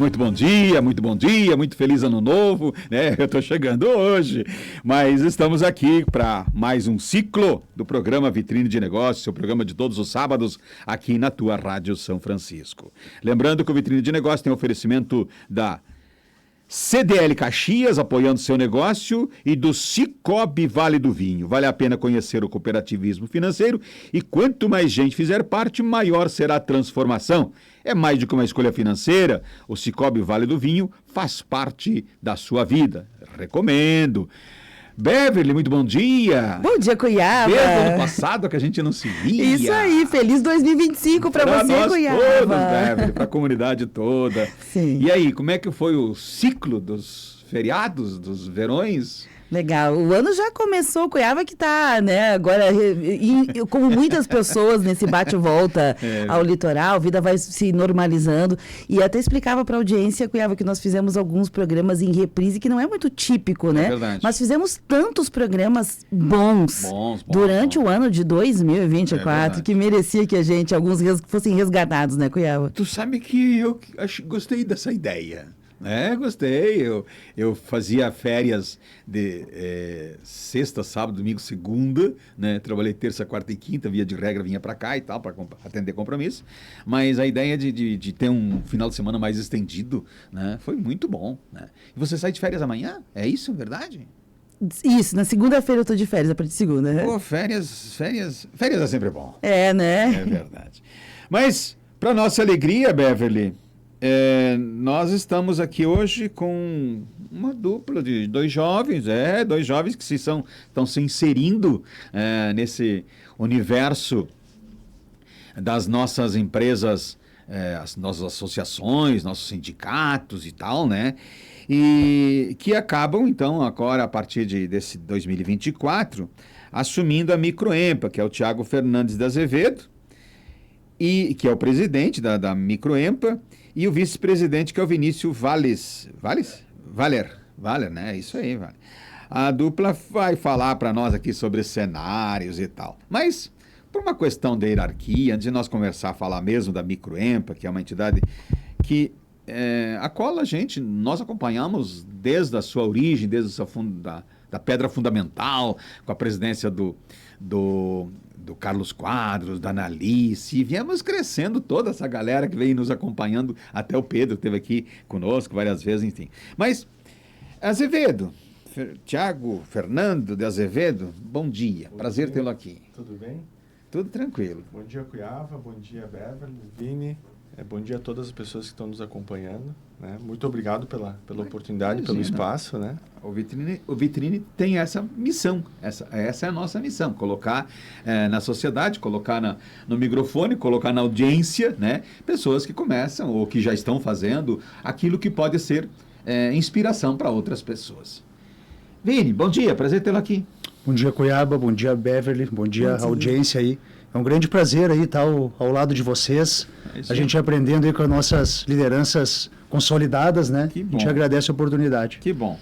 muito bom dia, muito feliz ano novo, né? Eu estou chegando hoje, mas estamos aqui para mais um ciclo do programa Vitrine de Negócios, seu programa de todos os sábados aqui na tua Rádio São Francisco. Lembrando que o Vitrine de Negócios tem oferecimento da CDL Caxias, apoiando seu negócio, e do Cicobi Vale do Vinho. Vale a pena conhecer o cooperativismo financeiro e quanto mais gente fizer parte, maior será a transformação. É mais do que uma escolha financeira, o Cicobi Vale do Vinho faz parte da sua vida. Recomendo. Beverly, muito bom dia. Bom dia, Cuiabá. Desde o ano passado que a gente não se via. Isso aí, feliz 2025 para você, nós Cuiabá. Todos, Beverly, para a comunidade toda. Sim. E aí, como é que foi o ciclo dos feriados, dos verões? Legal, o ano já começou, Cuiabá que tá, né, agora, como muitas pessoas nesse bate-volta ao litoral, a vida vai se normalizando, e até explicava para a audiência, Cuiabá, que nós fizemos alguns programas em reprise, que não é muito típico, né? É verdade. Mas fizemos tantos programas bons durante o ano de 2024, que merecia que a gente, alguns fossem resgatados, né, Cuiabá? Tu sabe que eu gostei dessa ideia. Gostei. Eu fazia férias de sexta, sábado, domingo, segunda, né? Trabalhei terça, quarta e quinta, via de regra, vinha para cá e tal, para atender compromisso. Mas a ideia de ter um final de semana mais estendido, né? Foi muito bom, né? E você sai de férias amanhã? É isso, verdade? Isso, na segunda-feira eu tô de férias, a partir de segunda. Pô, férias é sempre bom. É, né? É verdade. Mas, para nossa alegria, Beverly, nós estamos aqui hoje com uma dupla de dois jovens que estão se inserindo nesse universo das nossas empresas, as nossas associações, nossos sindicatos e tal, né? E que acabam, então, agora, a partir desse 2024, assumindo a Microempa, que é o Tiago Fernandes de Azevedo, e que é o presidente da Microempa, e o vice-presidente, que é o Vinícius Valer, né? Isso aí, Valer. A dupla vai falar para nós aqui sobre cenários e tal. Mas, por uma questão de hierarquia, antes de nós falar mesmo da Microempa, que é uma entidade que a qual nós acompanhamos desde a sua origem, desde da pedra fundamental, com a presidência do Carlos Quadros, da Analice, e viemos crescendo toda essa galera que veio nos acompanhando, até o Pedro esteve aqui conosco várias vezes, enfim. Mas, Azevedo, Tiago Fernando de Azevedo, bom dia, prazer tê-lo aqui. Tudo bem? Tudo tranquilo. Bom dia, Cuiabá, bom dia, Beverly, Vini, bom dia a todas as pessoas que estão nos acompanhando, né? Muito obrigado pela oportunidade, pelo espaço, né? O Vitrine tem essa missão, essa é a nossa missão, colocar na sociedade, colocar no microfone, colocar na audiência, né? Pessoas que começam ou que já estão fazendo aquilo que pode ser inspiração para outras pessoas. Vini, bom dia, prazer tê-lo aqui. Bom dia, Cuiabá, bom dia, Beverly, bom dia, audiência aí. É um grande prazer aí estar ao lado de vocês, a gente aprendendo aí com as nossas lideranças consolidadas, né? Que bom. A gente agradece a oportunidade. Que bom.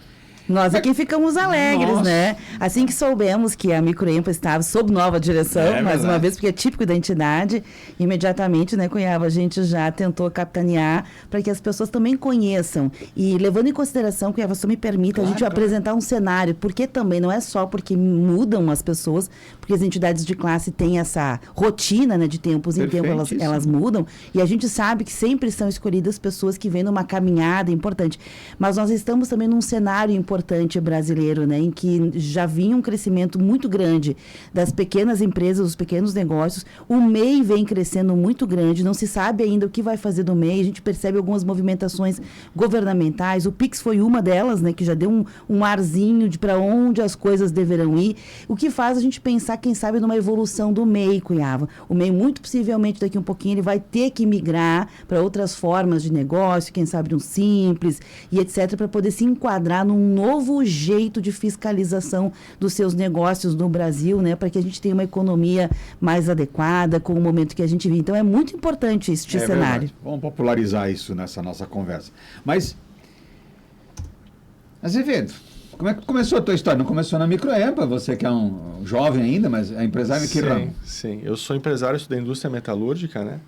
Nós aqui ficamos alegres, Nossa. né? Assim que soubemos que a Microempa estava sob nova direção, mais uma vez, porque é típico da entidade, imediatamente, né, Cunhava, a gente já tentou capitanear para que as pessoas também conheçam. E levando em consideração, Cunhava, só me permita a gente apresentar um cenário, porque também não é só porque mudam as pessoas, porque as entidades de classe têm essa rotina, né, de tempos em tempos elas mudam, e a gente sabe que sempre são escolhidas pessoas que vêm numa caminhada importante. Mas nós estamos também num cenário importante brasileiro, né, em que já vinha um crescimento muito grande das pequenas empresas, dos pequenos negócios. O MEI vem crescendo muito grande, não se sabe ainda o que vai fazer do MEI, a gente percebe algumas movimentações governamentais, o Pix foi uma delas, né, que já deu um arzinho de para onde as coisas deverão ir, o que faz a gente pensar, quem sabe, numa evolução do MEI, Cunhava. O MEI, muito possivelmente, daqui um pouquinho, ele vai ter que migrar para outras formas de negócio, quem sabe um simples e etc., para poder se enquadrar num novo jeito de fiscalização dos seus negócios no Brasil, né, para que a gente tenha uma economia mais adequada com o momento que a gente vive. Então, é muito importante este cenário. Verdade. Vamos popularizar isso nessa nossa conversa. Mas, Azevedo, como é que começou a tua história? Não começou na Microempa, você que é um jovem ainda, mas é empresário que ramo? Sim, eu sou empresário da indústria metalúrgica, né?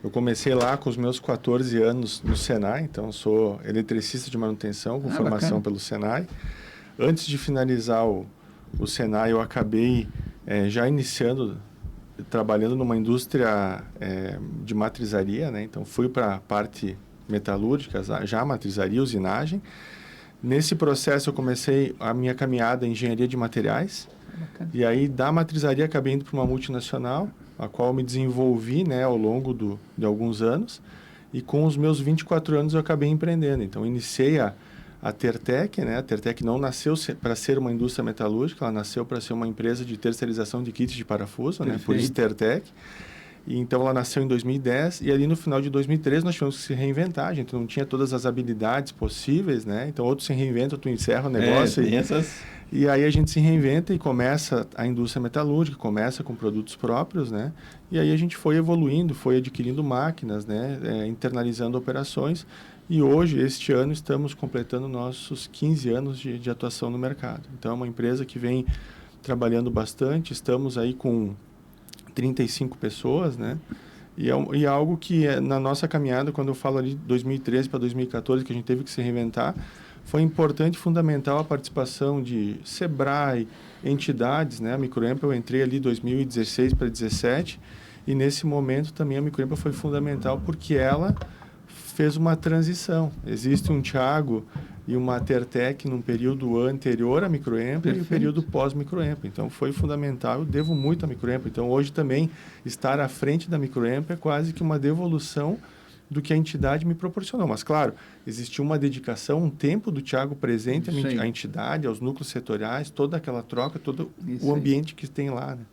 Eu comecei lá com os meus 14 anos no Senai, então sou eletricista de manutenção com formação bacana. pelo Senai. Antes de finalizar o Senai, eu acabei já iniciando, trabalhando numa indústria de matrizaria, né? Então fui para a parte metalúrgica, já matrizaria, usinagem. Nesse processo eu comecei a minha caminhada em engenharia de materiais. Bacana. E aí da matrizaria acabei indo para uma multinacional, a qual me desenvolvi, né, ao longo de alguns anos. E com os meus 24 anos eu acabei empreendendo. Então iniciei a Tertec, né? A Tertec não nasceu para ser uma indústria metalúrgica, ela nasceu para ser uma empresa de terceirização de kits de parafuso, né? Por isso Tertec. E então ela nasceu em 2010 e ali no final de 2013 nós tivemos que se reinventar. A gente não tinha todas as habilidades possíveis, né? Então outro se reinventa, tu encerra o negócio. E aí a gente se reinventa e começa a indústria metalúrgica, começa com produtos próprios, né? E aí a gente foi evoluindo, foi adquirindo máquinas, né? Internalizando operações. E hoje, este ano, estamos completando nossos 15 anos de atuação no mercado. Então é uma empresa que vem trabalhando bastante, estamos aí com 35 pessoas, né? E é algo que na nossa caminhada, quando eu falo ali de 2013 para 2014, que a gente teve que se reinventar, foi importante e fundamental a participação de Sebrae, entidades, né? A Microempa, eu entrei ali 2016 para 2017, e nesse momento também a Microempa foi fundamental porque ela fez uma transição. Existe um Thiago e uma Tertec num período anterior à Microempa e o período pós-Microempa. Então, foi fundamental. Eu devo muito à Microempa. Então, hoje também, estar à frente da Microempa é quase que uma devolução do que a entidade me proporcionou. Mas, claro, existiu uma dedicação, um tempo do Thiago presente à entidade, aos núcleos setoriais, toda aquela troca, todo o ambiente que tem lá, né?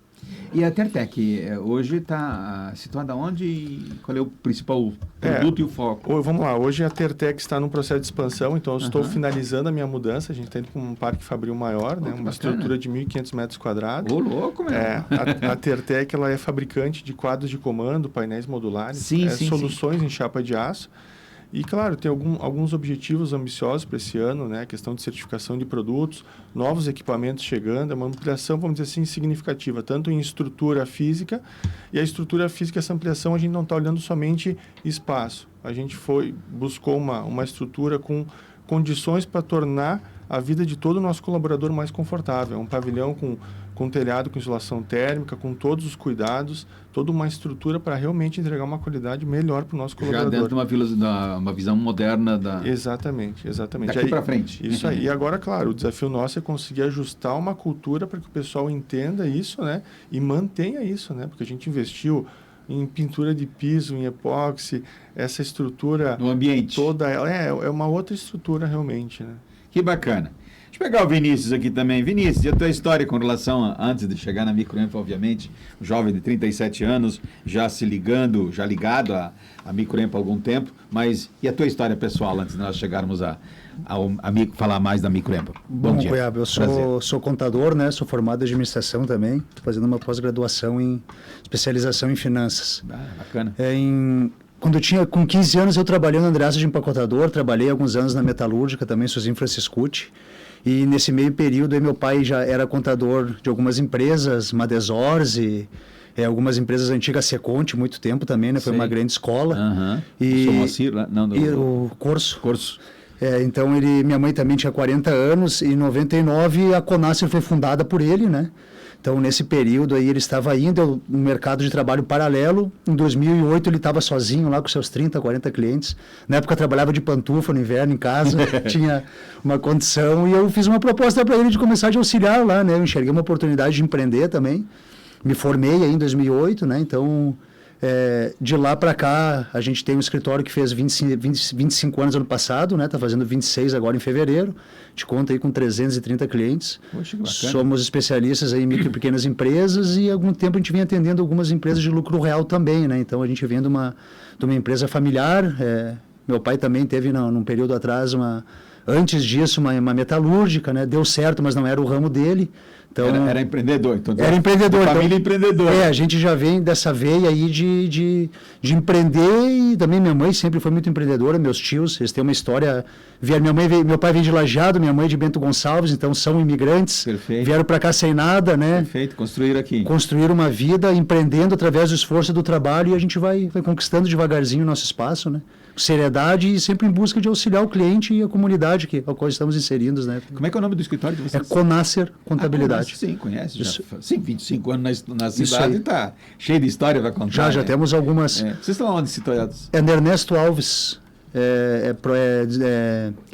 E a Tertec hoje está situada onde e qual é o principal produto e o foco? Vamos lá, hoje a Tertec está num processo de expansão, então eu estou finalizando a minha mudança, a gente está indo com um parque fabril maior, né? Uma estrutura de 1.500 metros quadrados. Ô, louco, meu! A Tertec ela é fabricante de quadros de comando, painéis modulares, soluções em chapa de aço. E, claro, tem alguns objetivos ambiciosos para esse ano, né? A questão de certificação de produtos, novos equipamentos chegando, é uma ampliação, vamos dizer assim, significativa, tanto em estrutura física, e a estrutura física, essa ampliação, a gente não está olhando somente espaço. A gente buscou uma estrutura com condições para tornar a vida de todo o nosso colaborador mais confortável. É um pavilhão com telhado, com isolação térmica, com todos os cuidados, toda uma estrutura para realmente entregar uma qualidade melhor para o nosso colaborador. Já dentro de uma visão moderna da... Exatamente. Daqui para frente. Isso aí. E agora, claro, o desafio nosso é conseguir ajustar uma cultura para que o pessoal entenda isso, né? E mantenha isso, né? Porque a gente investiu em pintura de piso, em epóxi, essa estrutura... No ambiente. Toda é uma outra estrutura realmente, né? Que bacana. Deixa eu pegar o Vinícius aqui também. Vinícius, e a tua história com relação antes de chegar na Microempa, obviamente, um jovem de 37 anos, já ligado à Microempa há algum tempo, mas e a tua história pessoal antes de nós chegarmos a falar mais da Microempa? Bom dia. Coiaba, eu sou contador, né? Sou formado em administração também, estou fazendo uma pós-graduação em especialização em finanças. Bacana. Quando eu tinha, com 15 anos, eu trabalhei no Andreasa de empacotador, trabalhei alguns anos na metalúrgica também, Suzin Franciscucci. E nesse meio período, meu pai já era contador de algumas empresas, Madesors e algumas empresas antigas, Seconte, muito tempo também, né? Foi uma grande escola. E o Corso. Então, minha mãe também tinha 40 anos e em 99 a Conasser foi fundada por ele, né? Então, nesse período aí, ele estava indo no mercado de trabalho paralelo. Em 2008, ele estava sozinho lá com seus 30, 40 clientes. Na época, trabalhava de pantufa no inverno em casa, tinha uma condição. E eu fiz uma proposta para ele de começar de auxiliar lá, né? Eu enxerguei uma oportunidade de empreender também. Me formei aí em 2008, né? Então, de lá para cá, a gente tem um escritório que fez 25 anos ano passado, né? Está fazendo 26 agora em fevereiro. Te conta aí com 330 clientes. Poxa, que bacana. Somos especialistas em micro e pequenas empresas e há algum tempo a gente vem atendendo algumas empresas de lucro real também, né? Então a gente vem de uma empresa familiar. Meu pai também teve num período atrás Antes disso, uma metalúrgica, né? Deu certo, mas não era o ramo dele. Então, era empreendedor. Então, era empreendedor. Família empreendedora. A gente já vem dessa veia aí de empreender, e também minha mãe sempre foi muito empreendedora, meus tios, eles têm uma história. Meu pai vem de Lajeado, minha mãe de Bento Gonçalves, então são imigrantes. Perfeito. Vieram para cá sem nada, né? Perfeito, construir aqui. Construir uma vida empreendendo através do esforço do trabalho, e a gente vai conquistando devagarzinho o nosso espaço, né? Seriedade e sempre em busca de auxiliar o cliente e a comunidade ao qual estamos inseridos, né? Como é que é o nome do escritório de vocês? É Conacer Contabilidade. Sim, conhece. Isso. Sim, 25 anos na cidade, está cheio de história para contar. Já temos algumas. Vocês estão onde situados? É Ernesto Alves,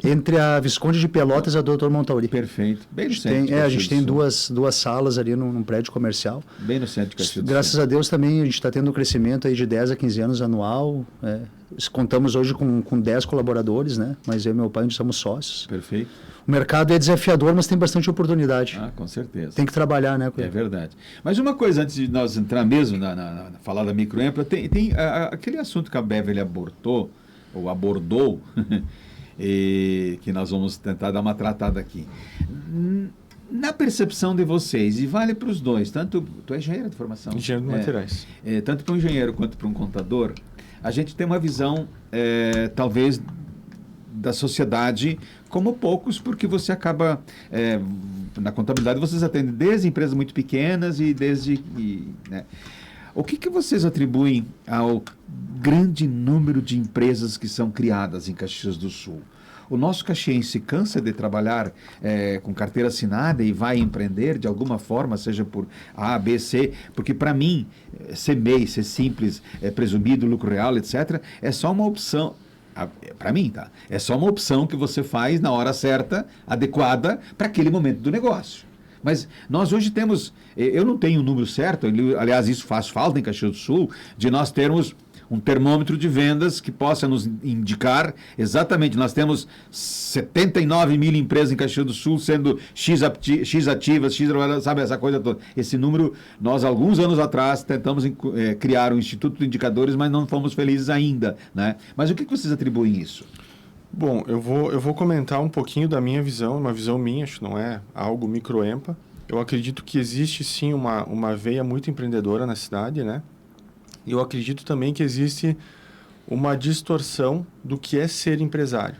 entre a Visconde de Pelotas e a Dr. Montauri. Perfeito. Bem no centro. A gente tem duas salas ali num prédio comercial. Bem no centro de Caxias do Sul. Graças a Deus também a gente está tendo um crescimento aí de 10 a 15 anos anual. Contamos hoje com 10 colaboradores, né? Mas eu e meu pai, a gente somos sócios. Perfeito. O mercado é desafiador, mas tem bastante oportunidade. Com certeza. Tem que trabalhar, né? É verdade. Mas uma coisa, antes de nós entrar mesmo na falar da microempla, tem aquele assunto que a Beverly abordou, e que nós vamos tentar dar uma tratada aqui. Na percepção de vocês, e vale para os dois, tanto tu é engenheiro de formação? Engenheiro de materiais. Tanto para um engenheiro quanto para um contador, a gente tem uma visão, talvez, da sociedade como poucos, porque você acaba, na contabilidade, vocês atendem desde empresas muito pequenas né? O que vocês atribuem ao grande número de empresas que são criadas em Caxias do Sul? O nosso caxiense cansa de trabalhar com carteira assinada e vai empreender de alguma forma, seja por A, B, C, porque para mim, ser MEI, ser simples, presumido, lucro real, etc., é só uma opção. Para mim, tá? É só uma opção que você faz na hora certa, adequada para aquele momento do negócio. Mas nós hoje temos, eu não tenho o número certo, aliás, isso faz falta em Caxias do Sul, de nós termos um termômetro de vendas que possa nos indicar exatamente. Nós temos 79 mil empresas em Caxias do Sul, sendo X ativas, X, sabe, essa coisa toda. Esse número, nós, alguns anos atrás, tentamos criar um Instituto de Indicadores, mas não fomos felizes ainda, né? Mas o que vocês atribuem isso? Bom, eu vou comentar um pouquinho da minha visão, uma visão minha, acho que não é algo microempa. Eu acredito que existe, sim, uma veia muito empreendedora na cidade, né? E eu acredito também que existe uma distorção do que é ser empresário.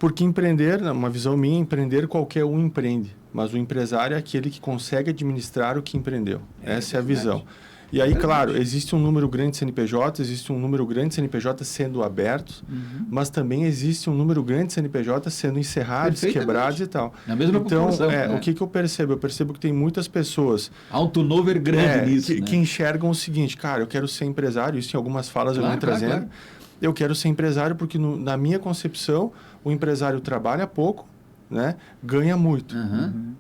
Porque empreender, uma visão minha, empreender qualquer um empreende. Mas o empresário é aquele que consegue administrar o que empreendeu. Essa é a visão. E aí, claro, existe um número grande de CNPJs, existe um número grande de CNPJs sendo abertos, mas também existe um número grande de CNPJs sendo encerrados, quebrados e tal. Na mesma proporção, o que eu percebo? Eu percebo que tem muitas pessoas... Há um turnover grande nisso, que enxergam o seguinte, cara, eu quero ser empresário, isso em algumas falas eu venho trazendo. Claro. Eu quero ser empresário porque, na minha concepção, o empresário trabalha pouco, né? Ganha muito.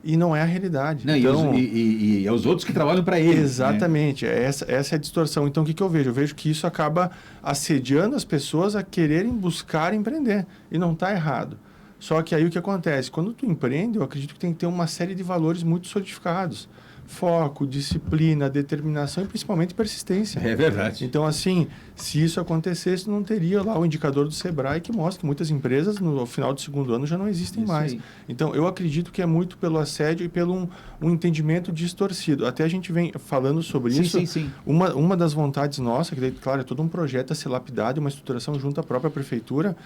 E não é a realidade. Não, então, e é os outros que trabalham para ele. Exatamente. Né? Essa é a distorção. Então, o que eu vejo? Eu vejo que isso acaba assediando as pessoas a quererem buscar empreender. E não está errado. Só que aí o que acontece? Quando tu empreende, eu acredito que tem que ter uma série de valores muito solidificados. Foco, disciplina, determinação e principalmente persistência. É verdade. Então, assim, se isso acontecesse, não teria lá o indicador do Sebrae que mostra que muitas empresas, no final do segundo ano, já não existem mais. Aí. Então, eu acredito que é muito pelo assédio e pelo um entendimento distorcido. Até a gente vem falando sobre isso. Sim. Uma das vontades nossas, que, claro, é todo um projeto a ser lapidado, uma estruturação junto à própria prefeitura,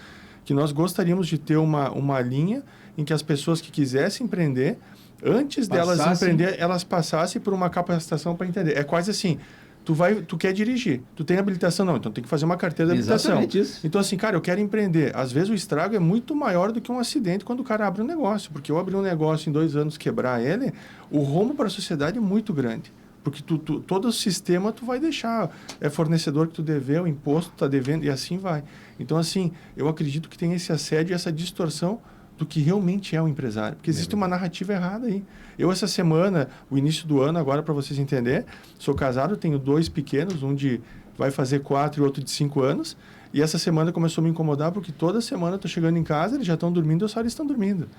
que nós gostaríamos de ter uma linha em que as pessoas que quisessem empreender, antes delas empreender, elas passassem por uma capacitação para entender. É quase assim, tu quer dirigir, tu tem habilitação? Não, então tem que fazer uma carteira de habilitação. Isso. Então assim, cara, eu quero empreender. Às vezes o estrago é muito maior do que um acidente quando o cara abre um negócio. Porque eu abrir um negócio em 2 anos, quebrar ele, o rombo para a sociedade é muito grande. Porque todo o sistema tu vai deixar, é fornecedor que tu deveu, imposto tu tá devendo e assim vai. Então assim, eu acredito que tem esse assédio e essa distorção do que realmente é um empresário. Porque existe uma narrativa errada aí. Eu, essa semana, o início do ano, agora para vocês entenderem, sou casado, tenho 2 pequenos, um vai fazer 4 e outro de 5 anos, e essa semana começou a me incomodar porque toda semana eu tô chegando em casa, eles já estão dormindo, eu só eles estão dormindo.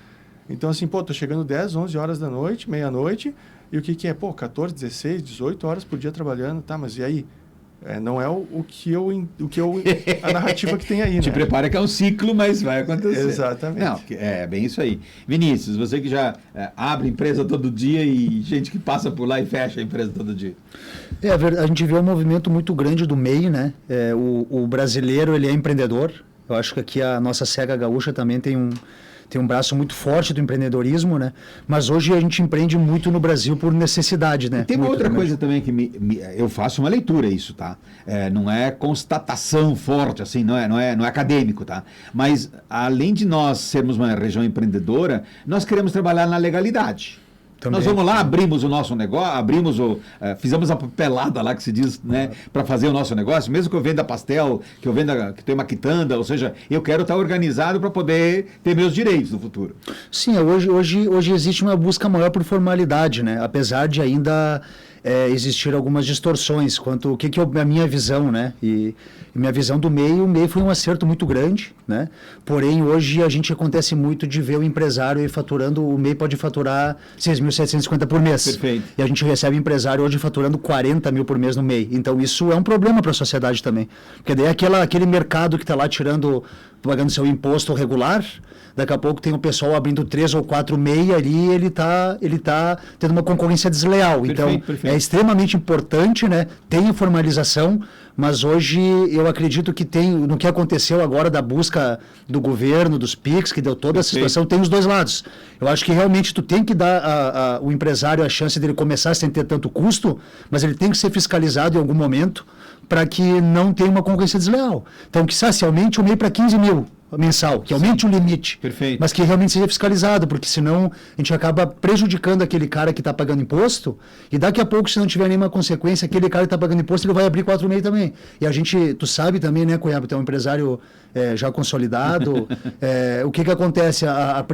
Então, assim, tô chegando 10, 11 horas da noite, meia-noite, e o que é? 14, 16, 18 horas por dia trabalhando, tá, mas e aí? Não é a narrativa que tem aí, Te né? prepara que é um ciclo, mas vai acontecer. Exatamente. Não, é bem isso aí. Vinícius, você que já abre empresa todo dia e gente que passa por lá e fecha a empresa todo dia. A gente vê um movimento muito grande do MEI, né? O brasileiro, ele é empreendedor. Eu acho que aqui a nossa Serra Gaúcha também tem um braço muito forte do empreendedorismo, né? Mas hoje a gente empreende muito no Brasil por necessidade, né? E tem uma muito outra também. coisa também que eu faço uma leitura isso, tá? Não é constatação forte, assim, não é acadêmico, tá? Mas além de nós sermos uma região empreendedora, nós queremos trabalhar na legalidade. Também. Nós vamos lá, abrimos o nosso negócio, fizemos a papelada lá que se diz, né, para fazer o nosso negócio, mesmo que eu venda pastel, que tenha uma quitanda, ou seja, eu quero estar organizado para poder ter meus direitos no futuro. Sim, hoje existe uma busca maior por formalidade, né? Apesar de ainda existir algumas distorções quanto o que é a minha visão, né? E minha visão do MEI, o MEI foi um acerto muito grande, né? Porém, hoje a gente acontece muito de ver o empresário aí faturando, o MEI pode faturar 6.750 por mês. Perfeito. E a gente recebe empresário hoje faturando 40 mil por mês no MEI. Então, isso é um problema para a sociedade também. Porque daí aquele mercado que está lá pagando seu imposto regular, daqui a pouco tem o pessoal abrindo 3 ou 4 MEI ali, ele tá tendo uma concorrência desleal. Então, perfeito. é extremamente importante, né? Tem a formalização, mas hoje eu acredito que no que aconteceu agora da busca do governo, dos PIX, que deu toda essa situação, tem os dois lados. Eu acho que realmente tu tem que dar o empresário a chance dele começar sem ter tanto custo, mas ele tem que ser fiscalizado em algum momento para que não tenha uma concorrência desleal. Então, que se aumente o MEI para 15 mil mensal, que aumente o limite, Perfeito. mas que realmente seja fiscalizado, porque senão a gente acaba prejudicando aquele cara que está pagando imposto, e daqui a pouco, se não tiver nenhuma consequência, aquele cara que está pagando imposto, ele vai abrir 4 MEI também. E a gente, tu sabe também, né, Cunhado, tu é um empresário já consolidado, o que acontece? A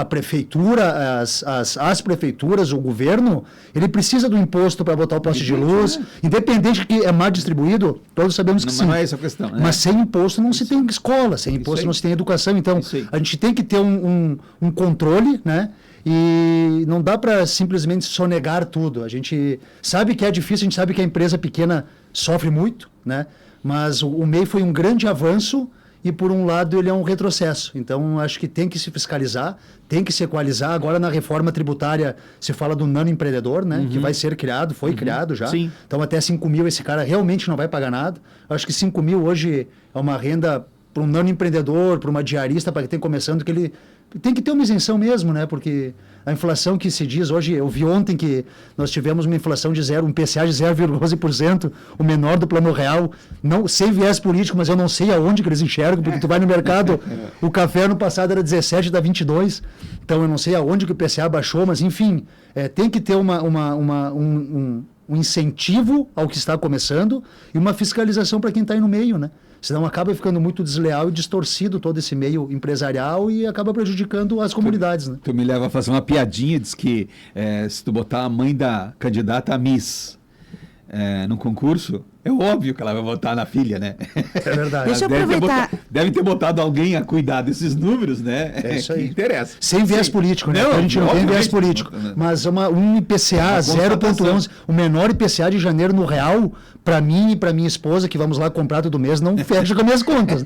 prefeitura, as prefeituras, o governo, ele precisa do imposto para botar o poste de luz, independente que é mal distribuído, todos sabemos que sim. Não é essa a questão, né? Mas sem imposto não se tem escola, sem imposto não se tem educação. Então, a gente tem que ter um controle, né? E não dá para simplesmente sonegar tudo. A gente sabe que é difícil, a gente sabe que a empresa pequena sofre muito, né? Mas o MEI foi um grande avanço e, por um lado, ele é um retrocesso. Então, acho que tem que se fiscalizar, tem que se equalizar. Agora, na reforma tributária, se fala do nano empreendedor, né? Que vai ser criado, foi criado já. Sim. Então, até 5 mil, esse cara realmente não vai pagar nada. Acho que 5 mil hoje é uma renda para um nano empreendedor, para uma diarista, para quem tem começando, que ele tem que ter uma isenção mesmo, né? Porque a inflação que se diz hoje, eu vi ontem que nós tivemos uma inflação de um PCA de 0,11%, o menor do Plano Real, não sem viés político, mas eu não sei aonde que eles enxergam, porque tu vai no mercado, o café no passado era 17, dá 22, então eu não sei aonde que o PCA baixou, mas enfim, tem que ter um incentivo ao que está começando e uma fiscalização para quem está aí no meio, né? Senão acaba ficando muito desleal e distorcido todo esse meio empresarial e acaba prejudicando as comunidades, né? Tu me leva a fazer uma piadinha, diz que se tu botar a mãe da candidata a Miss num concurso, é óbvio que ela vai votar na filha, né? É verdade. Deixa eu aproveitar. Deve ter botado alguém a cuidar desses números, né? É isso aí. Que interessa. Sem viés político, né? Não, A gente não tem viés obviamente, político. não. Mas um IPCA 0,11, o menor IPCA de janeiro no real, para mim e para minha esposa, que vamos lá comprar todo mês, não fecha com as minhas contas.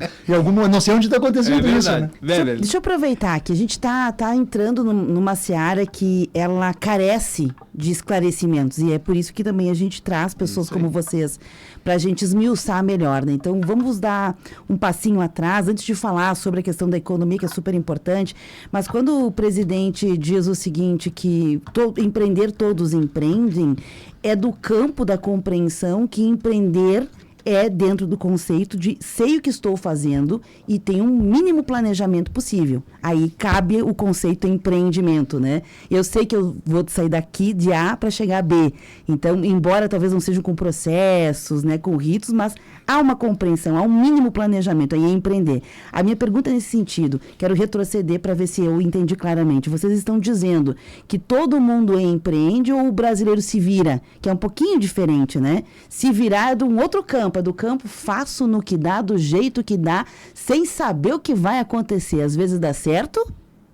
Não sei onde está acontecendo isso, né? Deixa eu aproveitar que a gente tá entrando numa seara que ela carece de esclarecimentos. E é por isso que também a gente traz pessoas como vocês para a gente esmiuçar melhor, né? Então, vamos dar um passinho atrás, antes de falar sobre a questão da economia, que é super importante, mas quando o presidente diz o seguinte, que empreender todos empreendem, é do campo da compreensão que empreender é dentro do conceito de sei o que estou fazendo e tenho um mínimo planejamento possível. Aí cabe o conceito empreendimento, né? Eu sei que eu vou sair daqui de A para chegar a B. Então, embora talvez não sejam com processos, né, com ritos, mas há uma compreensão, há um mínimo planejamento, aí é empreender. A minha pergunta é nesse sentido, quero retroceder para ver se eu entendi claramente. Vocês estão dizendo que todo mundo empreende ou o brasileiro se vira, que é um pouquinho diferente, né? Se virar é de um outro campo, do campo, faço no que dá, do jeito que dá, sem saber o que vai acontecer. Às vezes dá certo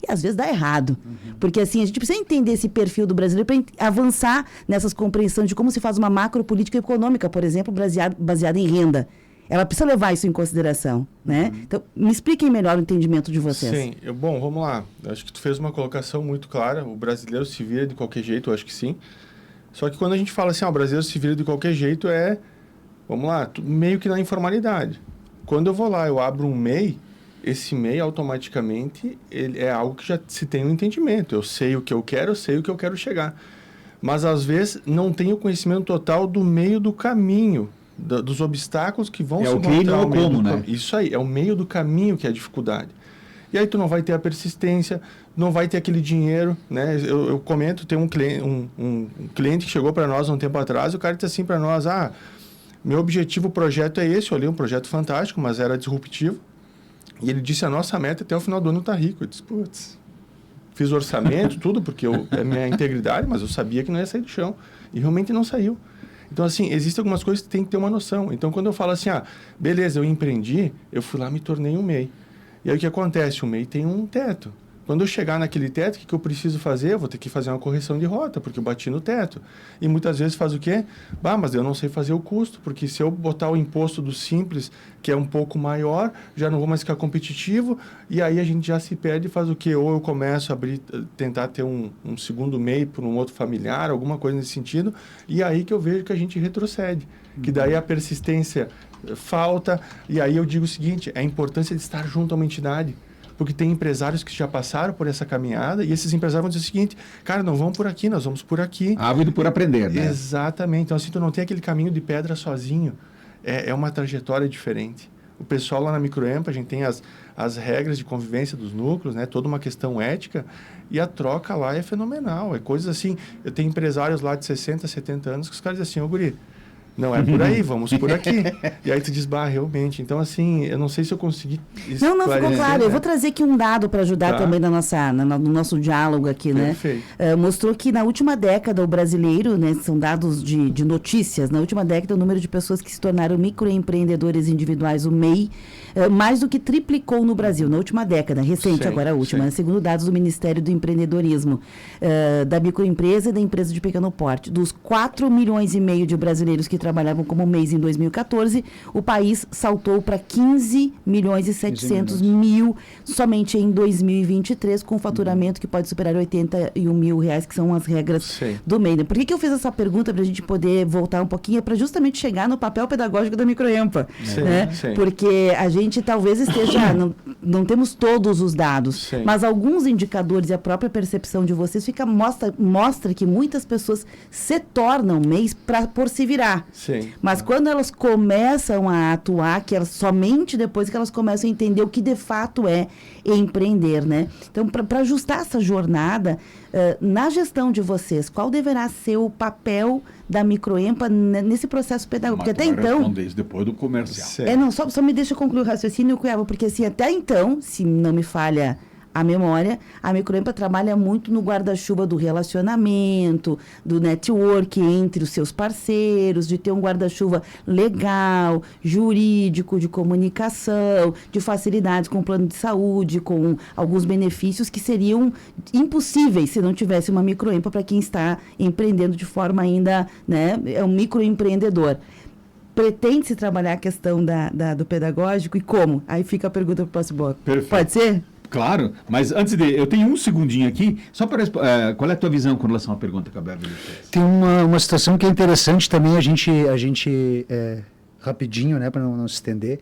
E às vezes dá errado. Porque assim, a gente precisa entender esse perfil do brasileiro para avançar nessas compreensões de como se faz uma macropolítica econômica, por exemplo, baseada em renda. Ela precisa levar isso em consideração, né? Então, me expliquem melhor o entendimento de vocês. Sim, bom, vamos lá. Eu acho que tu fez uma colocação muito clara. O brasileiro se vira de qualquer jeito, eu acho que sim. Só que quando a gente fala assim, o brasileiro se vira de qualquer jeito, vamos lá, meio que na informalidade. Quando eu vou lá, eu abro um MEI, esse MEI automaticamente ele é algo que já se tem um entendimento. Eu sei o que eu quero, eu sei o que eu quero chegar. Mas às vezes não tenho conhecimento total do meio do caminho, dos obstáculos que vão se encontrar. É o que não como, né? Isso aí, é o meio do caminho que é a dificuldade. E aí tu não vai ter a persistência, não vai ter aquele dinheiro, né? Eu comento, tem um cliente que chegou para nós um tempo atrás, o cara disse assim para nós, meu objetivo, o projeto é esse. Eu olhei um projeto fantástico, mas era disruptivo. E ele disse, a nossa meta até o final do ano tá rico. Eu disse, putz, fiz orçamento, tudo, porque é minha integridade, mas eu sabia que não ia sair do chão. E realmente não saiu. Então, assim, existem algumas coisas que tem que ter uma noção. Então, quando eu falo assim, beleza, eu empreendi, eu fui lá e me tornei um MEI. E aí o que acontece? O MEI tem um teto. Quando eu chegar naquele teto, o que eu preciso fazer? Eu vou ter que fazer uma correção de rota, porque eu bati no teto. E muitas vezes faz o quê? Mas eu não sei fazer o custo, porque se eu botar o imposto do Simples, que é um pouco maior, já não vou mais ficar competitivo, e aí a gente já se perde e faz o quê? Ou eu começo a tentar ter um segundo MEI por um outro familiar, alguma coisa nesse sentido, e aí que eu vejo que a gente retrocede. Que daí a persistência falta, e aí eu digo o seguinte, a importância de estar junto a uma entidade. Porque tem empresários que já passaram por essa caminhada e esses empresários vão dizer o seguinte, cara, não vamos por aqui, nós vamos por aqui. Ávido por aprender, né? Exatamente. Então, assim, tu não tem aquele caminho de pedra sozinho. É uma trajetória diferente. O pessoal lá na Microempa, a gente tem as regras de convivência dos núcleos, né? Toda uma questão ética. E a troca lá é fenomenal. É coisas assim... Eu tenho empresários lá de 60, 70 anos que os caras dizem assim, guri, não é por aí, vamos por aqui. E aí tu diz, realmente. Então, assim, eu não sei se eu consegui Não, ficou claro. Né? Eu vou trazer aqui um dado para ajudar também no nosso diálogo aqui, Perfeito. né? Mostrou que na última década o brasileiro, né, são dados de notícias, na última década o número de pessoas que se tornaram microempreendedores individuais, o MEI, mais do que triplicou no Brasil, na última década, recente, agora a última, né? Segundo dados do Ministério do Empreendedorismo, da microempresa e da empresa de pequeno porte. Dos 4,5 milhões de brasileiros que trabalhavam como MEIs em 2014, o país saltou para 15 milhões e 700 mil somente em 2023, com faturamento que pode superar 81 mil reais, que são as regras do MEI. Por que eu fiz essa pergunta para a gente poder voltar um pouquinho? É para justamente chegar no papel pedagógico da Microempa. Né? Porque a gente talvez esteja... não temos todos os dados, mas alguns indicadores e a própria percepção de vocês mostra que muitas pessoas se tornam MEIs por se virar. Mas quando elas começam a atuar, somente depois que elas começam a entender o que de fato é empreender, né? Então, para ajustar essa jornada, na gestão de vocês, qual deverá ser o papel da Microempa nesse processo pedagógico? Porque até então... Isso depois do comercial. Só me deixa concluir o raciocínio, Cuiabá, porque assim, até então, se não me falha a memória, a Microempa trabalha muito no guarda-chuva do relacionamento, do network entre os seus parceiros, de ter um guarda-chuva legal, jurídico, de comunicação, de facilidades com o plano de saúde, com alguns benefícios que seriam impossíveis se não tivesse uma Microempa para quem está empreendendo de forma ainda, né, é um microempreendedor. Pretende-se trabalhar a questão do pedagógico e como? Aí fica a pergunta para o próximo bloco. Perfeito. Pode ser? Claro, mas antes eu tenho um segundinho aqui, só para qual é a tua visão com relação à pergunta que a Beverly fez? Tem uma situação que é interessante também, a gente rapidinho, né, para não se estender,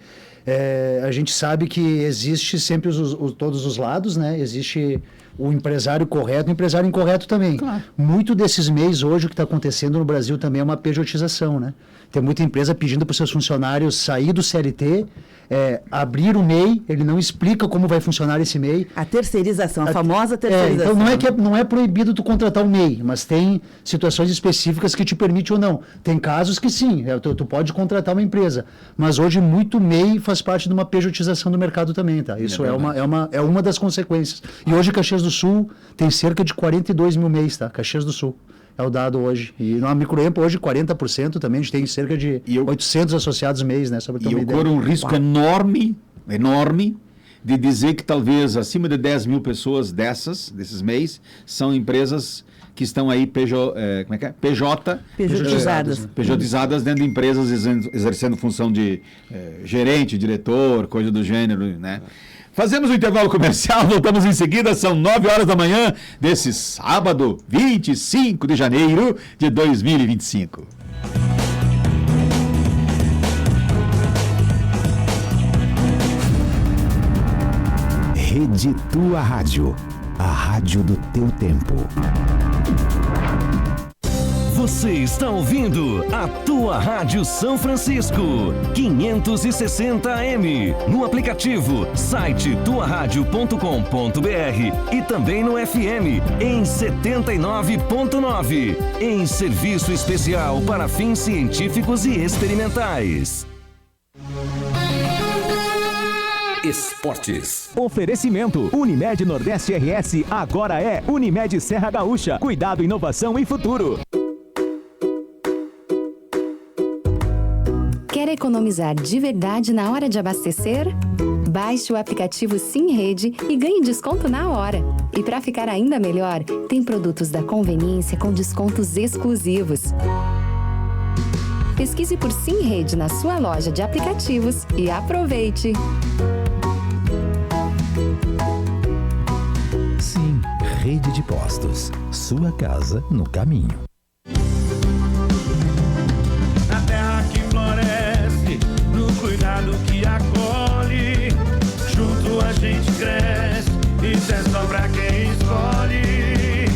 a gente sabe que existe sempre todos os lados, né, existe o empresário correto e o empresário incorreto também. Claro. Muito desses MEIs hoje, o que está acontecendo no Brasil também é uma pejotização, né? Tem muita empresa pedindo para os seus funcionários sair do CLT, abrir o MEI, ele não explica como vai funcionar esse MEI. A terceirização, a famosa terceirização. Então não é proibido tu contratar um MEI, mas tem situações específicas que te permitem ou não. Tem casos que sim, tu pode contratar uma empresa, mas hoje muito MEI faz parte de uma pejotização do mercado também, tá? Isso é uma das consequências. E hoje Caxias do Sul tem cerca de 42 mil MEIs, tá? Caxias do Sul. É o dado hoje. E na Microempa hoje 40% também, a gente tem cerca de 800 associados MEIs, né? E ocorre um risco enorme de dizer que talvez acima de 10 mil pessoas desses MEIs são empresas que estão aí PJizadas dentro de empresas exercendo função de gerente, diretor, coisa do gênero, né? Fazemos um intervalo comercial, voltamos em seguida, são 9 horas da manhã desse sábado, 25 de janeiro de 2025. Rede Tua Rádio, a rádio do teu tempo. Você está ouvindo a Tua Rádio São Francisco, 560M, no aplicativo, site tuaradio.com.br e também no FM, em 79.9, em serviço especial para fins científicos e experimentais. Esportes. Oferecimento. Unimed Nordeste RS agora é Unimed Serra Gaúcha. Cuidado, inovação e futuro. Quer economizar de verdade na hora de abastecer? Baixe o aplicativo Sim Rede e ganhe desconto na hora. E para ficar ainda melhor, tem produtos da conveniência com descontos exclusivos. Pesquise por Sim Rede na sua loja de aplicativos e aproveite! Sim, Rede de Postos. Sua casa no caminho. Na terra que floresce, no cuidado que acolhe, junto a gente cresce, isso é só pra quem escolhe.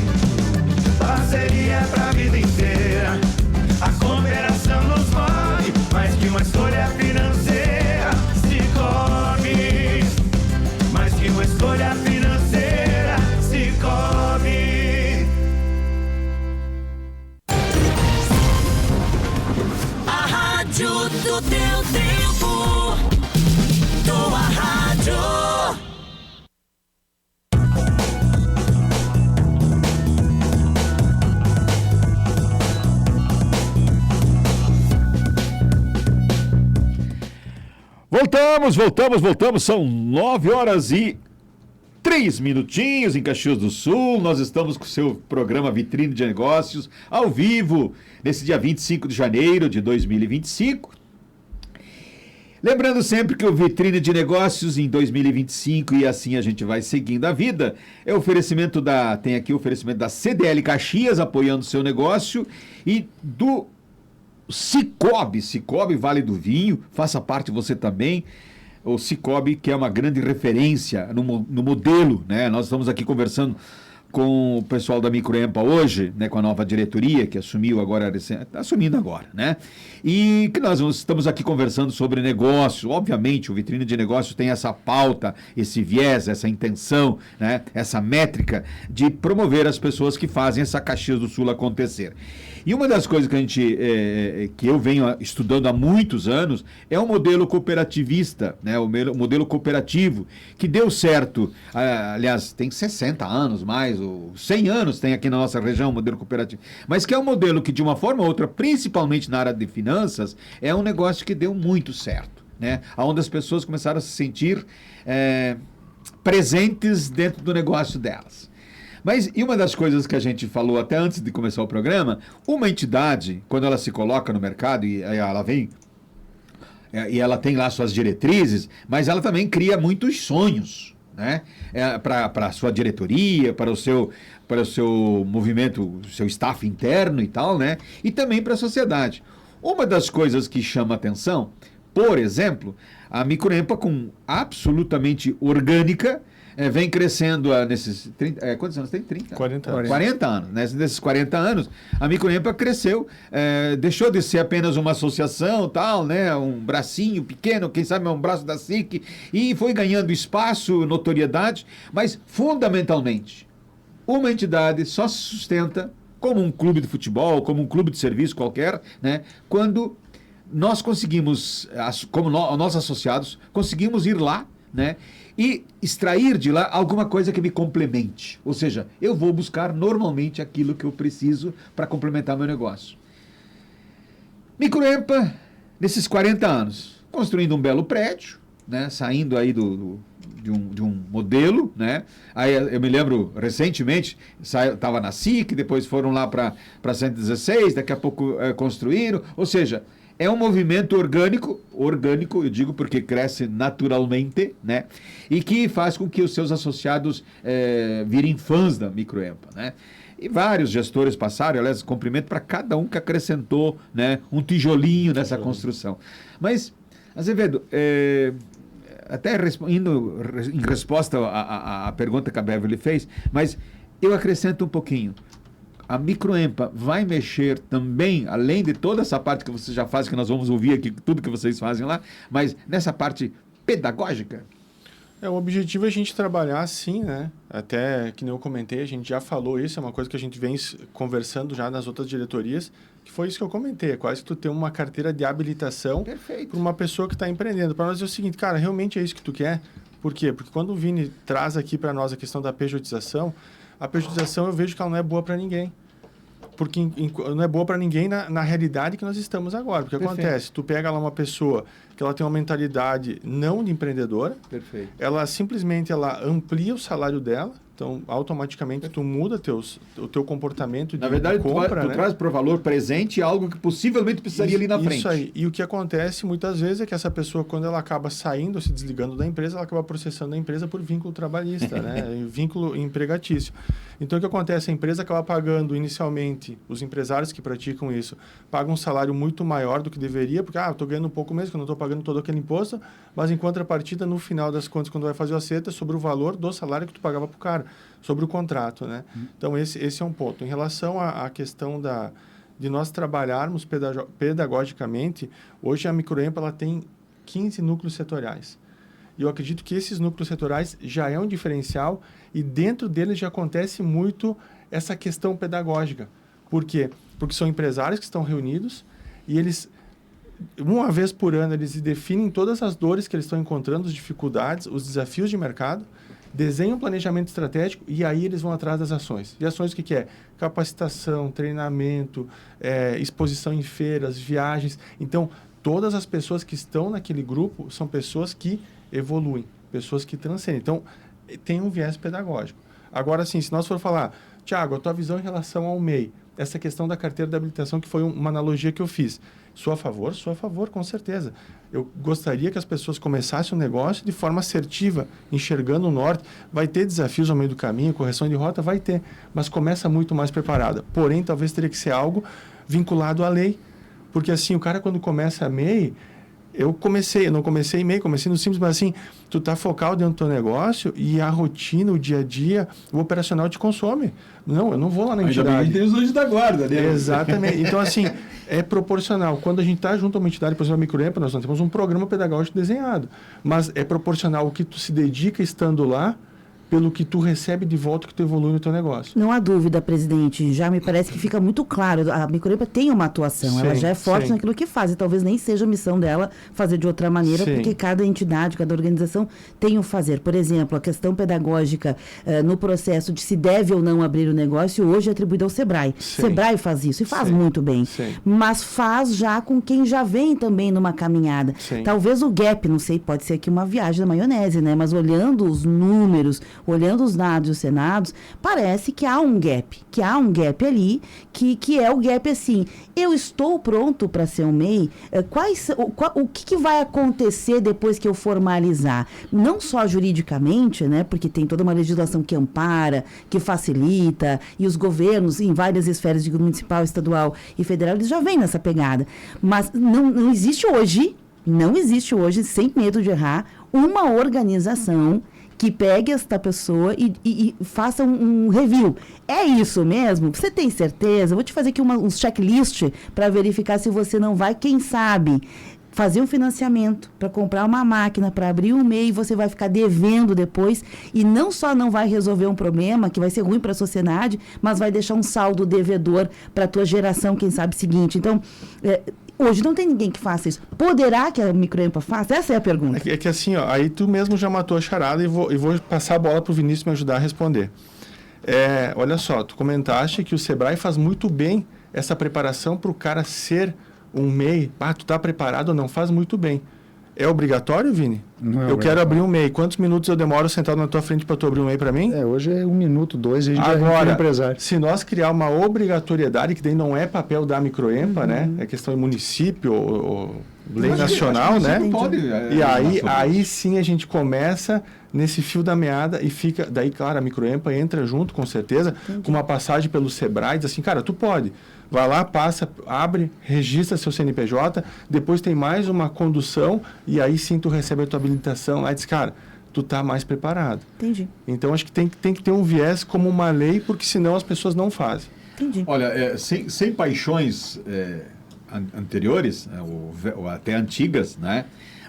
Parceria pra vida inteira, a cooperação nos move, mais que uma escolha financeira, Cicobi, mais que uma escolha financeira, Cicobi. A rádio do teu tempo, Tua Rádio. Voltamos. São 9 horas e 3 minutinhos em Caxias do Sul. Nós estamos com o seu programa Vitrine de Negócios, ao vivo, nesse dia 25 de janeiro de 2025. Lembrando sempre que o Vitrine de Negócios em 2025, e assim a gente vai seguindo a vida, é oferecimento tem aqui o oferecimento da CDL Caxias, apoiando o seu negócio, e do Cicobi Vale do Vinho, faça parte você também. O Cicobi, que é uma grande referência no modelo, né? Nós estamos aqui conversando com o pessoal da Microempa hoje, né, com a nova diretoria que assumiu agora, está assumindo agora, né? E que nós estamos aqui conversando sobre negócio. Obviamente, o Vitrine de Negócios tem essa pauta, esse viés, essa intenção, né, essa métrica de promover as pessoas que fazem essa Caxias do Sul acontecer. E uma das coisas que eu venho estudando há muitos anos é o modelo cooperativista, né? O modelo cooperativo, que deu certo, aliás, tem 60 anos mais, ou 100 anos tem aqui na nossa região o modelo cooperativo, mas que é um modelo que, de uma forma ou outra, principalmente na área de finanças, é um negócio que deu muito certo, né? Onde as pessoas começaram a se sentir presentes dentro do negócio delas. Mas, e uma das coisas que a gente falou até antes de começar o programa, uma entidade, quando ela se coloca no mercado e ela vem, e ela tem lá suas diretrizes, mas ela também cria muitos sonhos, né? Para a sua diretoria, para o seu movimento, o seu staff interno e tal, né? E também para a sociedade. Uma das coisas que chama atenção, por exemplo, a Microempa, com absolutamente orgânica, vem crescendo nesses 30, quantos anos tem? 30? 40 anos. 40 anos. Nesses 40 anos, a Microempa cresceu, deixou de ser apenas uma associação, tal, né? Um bracinho pequeno, quem sabe é um braço da SIC, e foi ganhando espaço, notoriedade, mas fundamentalmente, uma entidade só se sustenta como um clube de futebol, como um clube de serviço qualquer, né? Quando nós conseguimos, como nós associados, conseguimos ir lá, né? E extrair de lá alguma coisa que me complemente. Ou seja, eu vou buscar normalmente aquilo que eu preciso para complementar meu negócio. Microempa, nesses 40 anos, construindo um belo prédio, né, saindo aí de um modelo, né? Aí eu me lembro recentemente, estava na SIC, depois foram lá para 116, daqui a pouco construíram, ou seja, é um movimento orgânico, eu digo porque cresce naturalmente, né? E que faz com que os seus associados virem fãs da Microempa, né? E vários gestores passaram, aliás, cumprimento para cada um que acrescentou, né, um nessa construção. Mas, Azevedo, até indo em resposta à pergunta que a Beverly fez, mas eu acrescento um pouquinho. A Microempa vai mexer também, além de toda essa parte que vocês já fazem, que nós vamos ouvir aqui, tudo que vocês fazem lá, mas nessa parte pedagógica? O objetivo é a gente trabalhar sim, né? Até que nem eu comentei, a gente já falou isso, é uma coisa que a gente vem conversando já nas outras diretorias, que foi isso que eu comentei, é quase que tu ter uma carteira de habilitação para uma pessoa que está empreendendo. Para nós é o seguinte, cara, realmente é isso que tu quer? Por quê? Porque quando o Vini traz aqui para nós a questão da pejotização, a pejotização eu vejo que ela não é boa para ninguém. Porque não é boa para ninguém na realidade que nós estamos agora. Porque acontece, tu pega lá uma pessoa que ela tem uma mentalidade não de empreendedora, ela simplesmente amplia o salário dela, então automaticamente tu muda o teu comportamento de compra. Na verdade, tu traz para o valor presente algo que possivelmente precisaria ali na frente. Isso aí. E o que acontece muitas vezes é que essa pessoa, quando ela acaba saindo, se desligando da empresa, ela acaba processando a empresa por vínculo trabalhista, né? Vínculo empregatício. Então, o que acontece? A empresa acaba pagando inicialmente, os empresários que praticam isso, pagam um salário muito maior do que deveria, porque, eu estou ganhando um pouco mesmo, que eu não estou pagando todo aquele imposto, mas em contrapartida, no final das contas, quando vai fazer o acerto, é sobre o valor do salário que tu pagava para o cara, sobre o contrato, né? Então, esse é um ponto. Em relação à questão de nós trabalharmos pedagogicamente, hoje a Microempa ela tem 15 núcleos setoriais. E eu acredito que esses núcleos setoriais já é um diferencial e dentro deles já acontece muito essa questão pedagógica. Por quê? Porque são empresários que estão reunidos e eles, uma vez por ano, eles definem todas as dores que eles estão encontrando, as dificuldades, os desafios de mercado, desenham um planejamento estratégico e aí eles vão atrás das ações. E ações o que é? Capacitação, treinamento, exposição em feiras, viagens. Então, todas as pessoas que estão naquele grupo são pessoas que evoluem, pessoas que transcendem. Então, tem um viés pedagógico. Agora, sim, se nós for falar, Tiago, a tua visão em relação ao MEI, essa questão da carteira de habilitação, que foi uma analogia que eu fiz. Sou a favor, com certeza. Eu gostaria que as pessoas começassem um negócio de forma assertiva, enxergando o norte. Vai ter desafios ao meio do caminho, correção de rota, vai ter, mas começa muito mais preparada. Porém, talvez teria que ser algo vinculado à lei. Porque, assim, o cara, quando começa a MEI, eu não comecei em MEI, comecei no Simples, mas assim, tu tá focado dentro do teu negócio e a rotina, o dia a dia, o operacional te consome. Não, eu não vou lá na entidade. Ainda bem que tem os anjos da guarda, né? Exatamente. Então, assim, é proporcional. Quando a gente está junto a uma entidade, por exemplo, a Microempa, nós não temos um programa pedagógico desenhado, mas é proporcional o que tu se dedica estando lá, pelo que tu recebe de volta que tu evolui no teu negócio. Não há dúvida, presidente. Já me parece que fica muito claro. A Microempa tem uma atuação. Sim, ela já é forte naquilo que faz. E talvez nem seja a missão dela fazer de outra maneira, porque cada entidade, cada organização tem o fazer. Por exemplo, a questão pedagógica no processo de se deve ou não abrir o negócio, hoje é atribuída ao SEBRAE. Sim. SEBRAE faz isso e faz muito bem. Sim. Mas faz já com quem já vem também numa caminhada. Sim. Talvez o gap, não sei, pode ser aqui uma viagem da maionese, né? Mas olhando os números, olhando os dados e os cenados, parece que há um gap ali, que é o gap assim, eu estou pronto para ser um MEI, o que vai acontecer depois que eu formalizar? Não só juridicamente, né, porque tem toda uma legislação que ampara, que facilita, e os governos em várias esferas de municipal, estadual e federal, eles já vêm nessa pegada, mas não existe hoje, sem medo de errar, uma organização que pegue esta pessoa e faça um review. É isso mesmo? Você tem certeza? Vou te fazer aqui um checklist para verificar se você não vai, quem sabe, fazer um financiamento para comprar uma máquina, para abrir um MEI, você vai ficar devendo depois e não só não vai resolver um problema que vai ser ruim para a sociedade, mas vai deixar um saldo devedor para a tua geração, quem sabe, seguinte. Então, hoje não tem ninguém que faça isso. Poderá que a Microempa faça? Essa é a pergunta. É que assim, aí tu mesmo já matou a charada e vou passar a bola para o Vinícius me ajudar a responder. Olha só, tu comentaste que o SEBRAE faz muito bem essa preparação para o cara ser um MEI. Tu tá preparado ou não? Faz muito bem. É obrigatório, Vini? Não é eu quero abrir um MEI. Quantos minutos eu demoro sentado na tua frente para tu abrir um MEI para mim? Hoje é 1 minuto, 2, a gente já é empresário. Se nós criar uma obrigatoriedade, que daí não é papel da Microempa, né? É questão de município ou lei nacional, né? Pode, e aí sim a gente começa nesse fio da meada e fica... Daí, claro, a Microempa entra junto, com certeza, com uma passagem pelo Sebrae, diz assim, cara, tu pode... Vai lá, passa, abre, registra seu CNPJ, depois tem mais uma condução e aí sim tu recebe a tua habilitação lá e diz, cara, tu tá mais preparado. Entendi. Então acho que tem que ter um viés como uma lei, porque senão as pessoas não fazem. Entendi. Olha, sem paixões anteriores, ou até antigas, né?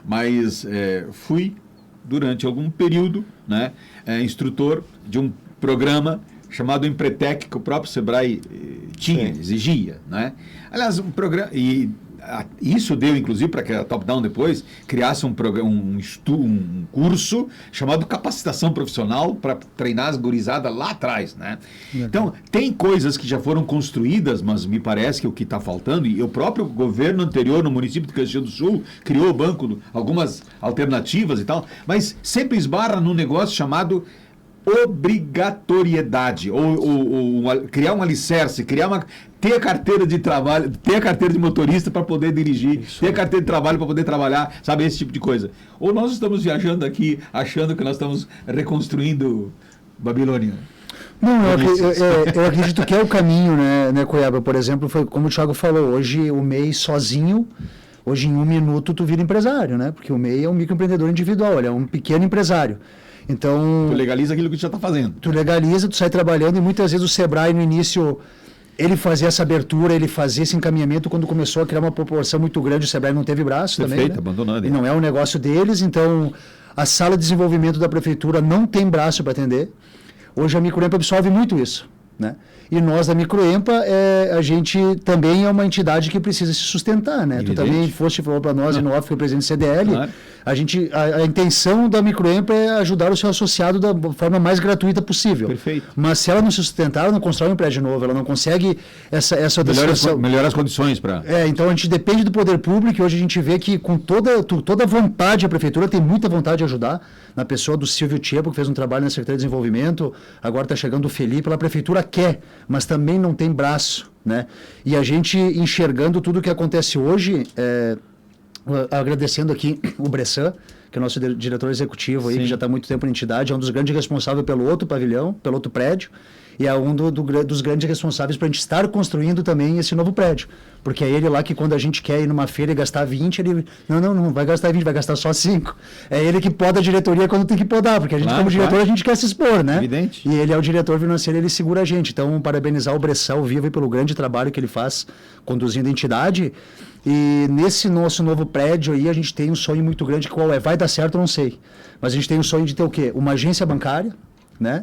Mas fui, durante algum período, né, instrutor de um programa chamado Empretec, que o próprio Sebrae tinha, exigia, né? Aliás, um programa... Isso deu, inclusive, para que a Top Down depois criasse um curso chamado Capacitação Profissional para treinar as gurizadas lá atrás, né? Então, tem coisas que já foram construídas, mas me parece que o que está faltando, e o próprio governo anterior no município de Caxias do Sul criou o banco, algumas alternativas e tal, mas sempre esbarra num negócio chamado obrigatoriedade, ou criar um alicerce, ter a carteira de trabalho, ter a carteira de motorista para poder dirigir, ter a carteira de trabalho para poder trabalhar, sabe, esse tipo de coisa. Ou nós estamos viajando aqui achando que nós estamos reconstruindo Babilônia? Não, eu acredito que é o caminho, né, Cuiabá? Por exemplo, foi como o Thiago falou, hoje o MEI sozinho, hoje em 1 minuto tu vira empresário, né? Porque o MEI é um microempreendedor individual, ele é um pequeno empresário. Então, tu legaliza aquilo que tu já está fazendo. Tu legaliza, tu sai trabalhando e muitas vezes o Sebrae no início, ele fazia essa abertura, ele fazia esse encaminhamento quando começou a criar uma proporção muito grande, o Sebrae não teve braço também, né? Abandonando. E não é um negócio deles, então a sala de desenvolvimento da prefeitura não tem braço para atender. Hoje a Microempa absorve muito isso, né? E nós da Microempa, a gente também é uma entidade que precisa se sustentar, né? Evidente. Tu também falou para nós, e no off, que o presidente do CDL, claro. A intenção da Microempa é ajudar o seu associado da forma mais gratuita possível. Perfeito. Mas se ela não se sustentar, ela não constrói um prédio novo, ela não consegue melhor as condições para... Então a gente depende do poder público e hoje a gente vê que com toda vontade, a prefeitura tem muita vontade de ajudar, na pessoa do Silvio Tiepo, que fez um trabalho na Secretaria de Desenvolvimento, agora está chegando o Felipe, a prefeitura quer, mas também não tem braço, né? E a gente enxergando tudo o que acontece hoje, agradecendo aqui o Bressan, que é o nosso diretor executivo aí, que já está há muito tempo na entidade, é um dos grandes responsáveis pelo outro pavilhão, pelo outro prédio, e é um dos grandes responsáveis para a gente estar construindo também esse novo prédio. Porque é ele lá que quando a gente quer ir numa feira e gastar 20, ele... Não vai gastar 20, vai gastar só 5. É ele que poda a diretoria quando tem que podar, porque a gente, como diretor, a gente quer se expor, né? Evidente. E ele é o diretor financeiro, ele segura a gente. Então, parabenizar o Bressan ao vivo e pelo grande trabalho que ele faz conduzindo a entidade. E nesse nosso novo prédio aí, a gente tem um sonho muito grande, qual é? Vai dar certo, eu não sei. Mas a gente tem um sonho de ter o quê? Uma agência bancária, né?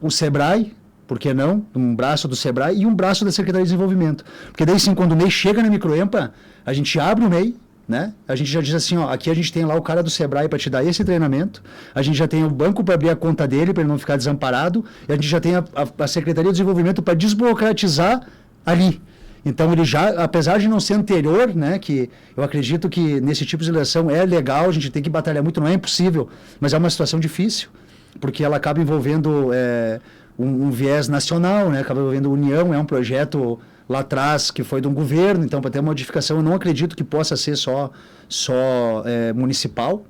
O Sebrae, por que não? Um braço do Sebrae e um braço da Secretaria de Desenvolvimento. Porque daí sim, quando o MEI chega na Microempa, a gente abre o MEI, né? A gente já diz assim, ó, aqui a gente tem lá o cara do Sebrae para te dar esse treinamento, a gente já tem o banco para abrir a conta dele, para ele não ficar desamparado, e a gente já tem a Secretaria de Desenvolvimento para desburocratizar ali. Então ele já, apesar de não ser anterior, né, que eu acredito que nesse tipo de legislação é legal, a gente tem que batalhar muito, não é impossível, mas é uma situação difícil, porque ela acaba envolvendo um viés nacional, né, acaba envolvendo União, é um projeto lá atrás que foi de um governo, então para ter uma modificação eu não acredito que possa ser só municipal.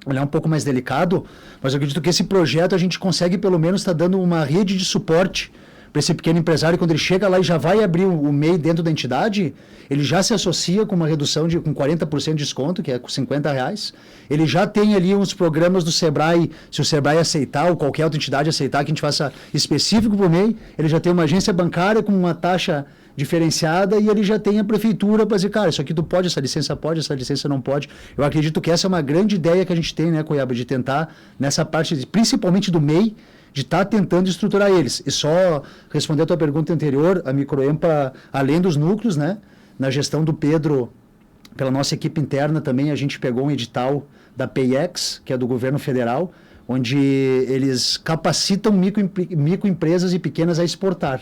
Ele é um pouco mais delicado, mas eu acredito que esse projeto a gente consegue pelo menos estar dando uma rede de suporte para esse pequeno empresário. Quando ele chega lá e já vai abrir o MEI dentro da entidade, ele já se associa com uma redução com 40% de desconto, que é com R$50. Ele já tem ali uns programas do Sebrae, se o Sebrae aceitar ou qualquer outra entidade aceitar que a gente faça específico para o MEI, ele já tem uma agência bancária com uma taxa diferenciada e ele já tem a prefeitura para dizer, cara, isso aqui tu pode, essa licença não pode. Eu acredito que essa é uma grande ideia que a gente tem, né, Cuiabá, de tentar, nessa parte, principalmente do MEI, de estar tentando estruturar eles. E só responder a tua pergunta anterior, a Microempa, além dos núcleos, né, na gestão do Pedro, pela nossa equipe interna também, a gente pegou um edital da PayEx, que é do governo federal, onde eles capacitam microempresas e pequenas a exportar.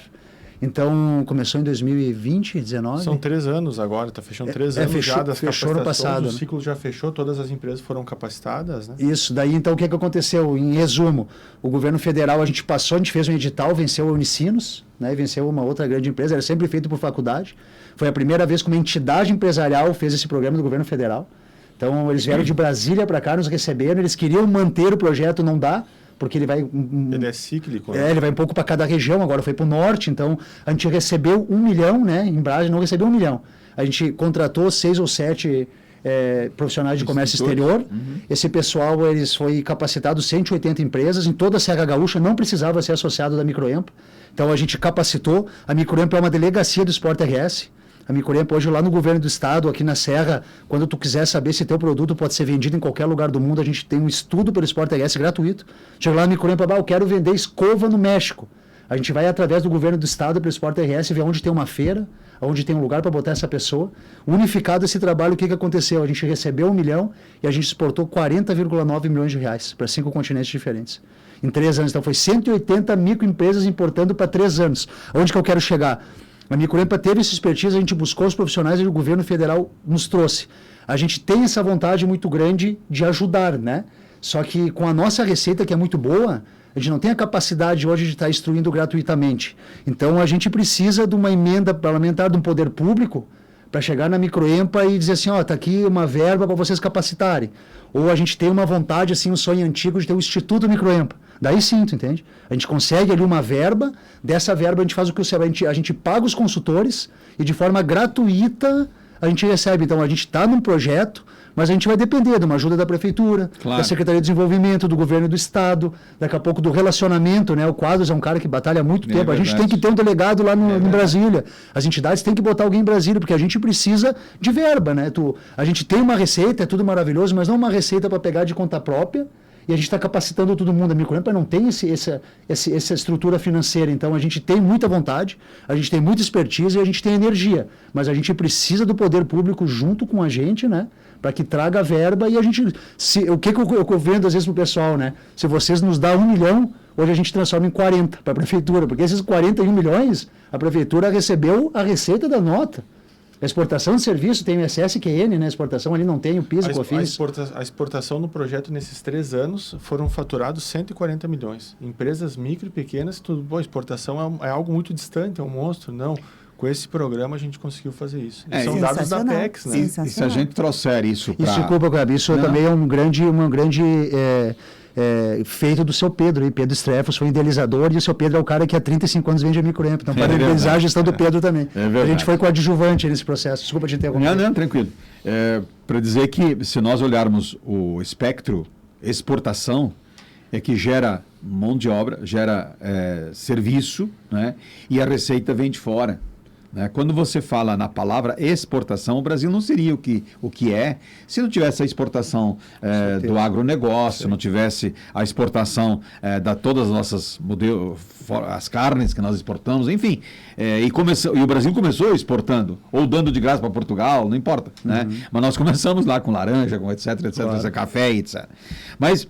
Então, começou em 2020, 19? São 3 anos agora, está fechando 3 anos fechou, já das fechou no passado. O ciclo já fechou, todas as empresas foram capacitadas, né? Isso, daí então o que aconteceu? Em resumo, o governo federal, a gente fez um edital, venceu a Unicinos, né, venceu uma outra grande empresa, era sempre feito por faculdade. Foi a primeira vez que uma entidade empresarial fez esse programa do governo federal. Então, eles vieram de Brasília para cá, nos receberam, eles queriam manter o projeto, não dá, porque ele vai... Ele é cíclico. Né? Ele vai um pouco para cada região, agora foi para o norte, então a gente recebeu 1 milhão, né? Em Brasília não recebeu 1 milhão. A gente contratou 6 ou 7 profissionais de comércio exterior. Esse pessoal, eles foi capacitado 180 empresas, em toda a Serra Gaúcha, não precisava ser associado da Microempa. Então a gente capacitou, a Microempa é uma delegacia do Sport RS. A Microempa hoje lá no governo do estado, aqui na Serra, quando tu quiser saber se teu produto pode ser vendido em qualquer lugar do mundo, a gente tem um estudo pelo Sport RS gratuito. Chega lá na Microempa, eu quero vender escova no México. A gente vai através do governo do estado pelo Sport RS ver onde tem uma feira, onde tem um lugar para botar essa pessoa. Unificado esse trabalho, o que aconteceu? A gente recebeu 1 milhão e a gente exportou 40,9 milhões de reais para 5 continentes diferentes. Em 3 anos. Então foi 180 microempresas importando para 3 anos. Onde que eu quero chegar? A Microempa teve essa expertise, a gente buscou os profissionais e o governo federal nos trouxe. A gente tem essa vontade muito grande de ajudar, né? Só que com a nossa receita, que é muito boa, a gente não tem a capacidade hoje de estar instruindo gratuitamente. Então a gente precisa de uma emenda parlamentar de um poder público para chegar na Microempa e dizer assim, ó, tá aqui uma verba para vocês capacitarem. Ou a gente tem uma vontade, assim, um sonho antigo de ter o Instituto Microempa. Daí sim, tu entende? A gente consegue ali uma verba, dessa verba a gente faz o que a gente paga os consultores e de forma gratuita a gente recebe. Então a gente está num projeto, mas a gente vai depender de uma ajuda da Prefeitura, da Secretaria de Desenvolvimento, do Governo do Estado, daqui a pouco do relacionamento, né? O Quadros é um cara que batalha há muito tempo. A gente tem que ter um delegado lá no Brasília. As entidades têm que botar alguém em Brasília, porque a gente precisa de verba, né? A gente tem uma receita, é tudo maravilhoso, mas não uma receita para pegar de conta própria. E a gente está capacitando todo mundo. A Microempa não tem essa estrutura financeira. Então, a gente tem muita vontade, a gente tem muita expertise e a gente tem energia. Mas a gente precisa do poder público junto com a gente, né? Para que traga verba e a gente... o que eu vendo às vezes para o pessoal, né? Se vocês nos dão 1 milhão, hoje a gente transforma em 40 para a Prefeitura. Porque esses 41 milhões, a Prefeitura recebeu a receita da nota. A exportação de serviço tem o SSQN, né? A exportação ali não tem o PIS e COFINS. A exportação no projeto nesses 3 anos foram faturados 140 milhões. Empresas micro e pequenas, tudo bom, exportação é algo muito distante, é um monstro. Não, com esse programa a gente conseguiu fazer isso. São dados da PEX, né? E se a gente trouxer isso para... Desculpa, Gabi, isso também é um grande feito do seu Pedro. Pedro Strefos foi idealizador e o seu Pedro é o cara que há 35 anos vende a Microempa. Então, para idealizar a gestão do Pedro também. A gente foi coadjuvante nesse processo. Desculpa te interromper. Não, tranquilo. Para dizer que se nós olharmos o espectro exportação, é que gera mão de obra, gera serviço, né? E a receita vem de fora. Né? Quando você fala na palavra exportação, o Brasil não seria o que é se não tivesse a exportação do agronegócio, não tivesse a exportação da todas as nossas as carnes que nós exportamos, enfim. E o Brasil começou exportando, ou dando de graça para Portugal, não importa. Né? Mas nós começamos lá com laranja, com etc, claro. Café, etc. Mas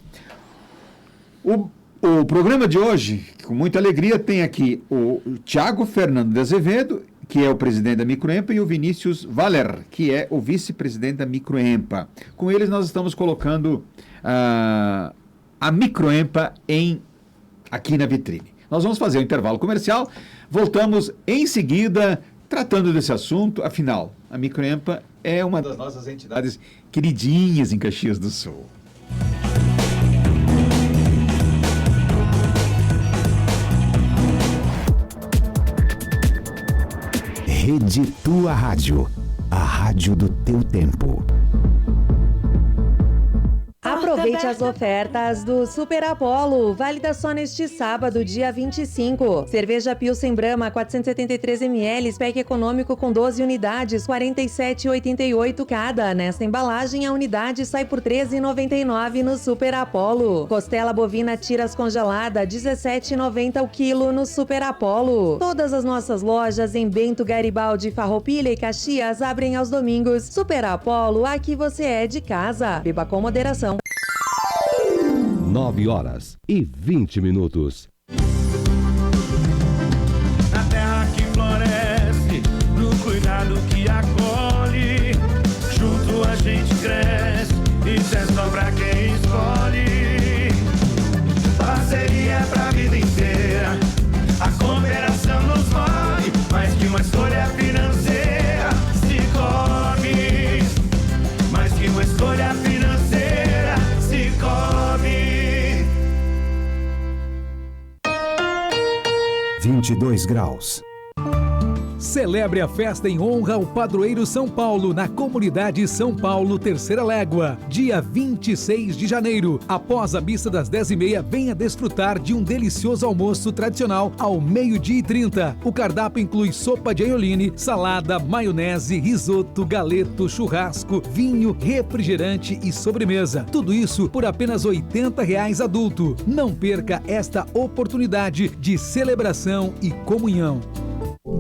o programa de hoje, com muita alegria, tem aqui o Thiago Fernando de Azevedo, que é o presidente da Microempa, e o Vinícius Valer, que é o vice-presidente da Microempa. Com eles nós estamos colocando a Microempa aqui na vitrine. Nós vamos fazer um intervalo comercial, voltamos em seguida tratando desse assunto. Afinal, a Microempa é uma das nossas entidades queridinhas em Caxias do Sul. Rede Tua Rádio, a rádio do teu tempo. Aproveite as ofertas do Super Apollo, válida só neste sábado, dia 25. Cerveja Pilsen Brahma, 473 ml, pack econômico com 12 unidades, R$ 47,88 cada. Nesta embalagem, a unidade sai por R$ 13,99 no Super Apollo. Costela bovina tiras congelada, R$ 17,90 o quilo no Super Apollo. Todas as nossas lojas em Bento Garibaldi, Farroupilha e Caxias abrem aos domingos. Super Apollo, aqui você é de casa. Beba com moderação. 9h20. Na terra que 22 graus. Celebre a festa em honra ao padroeiro São Paulo na comunidade São Paulo Terceira Légua, dia 26 de janeiro. Após a missa das 10h30, venha desfrutar de um delicioso almoço tradicional ao 12h30. O cardápio inclui sopa de aioline, salada, maionese, risoto, galeto, churrasco, vinho, refrigerante e sobremesa. Tudo isso por apenas R$ 80 adulto. Não perca esta oportunidade de celebração e comunhão.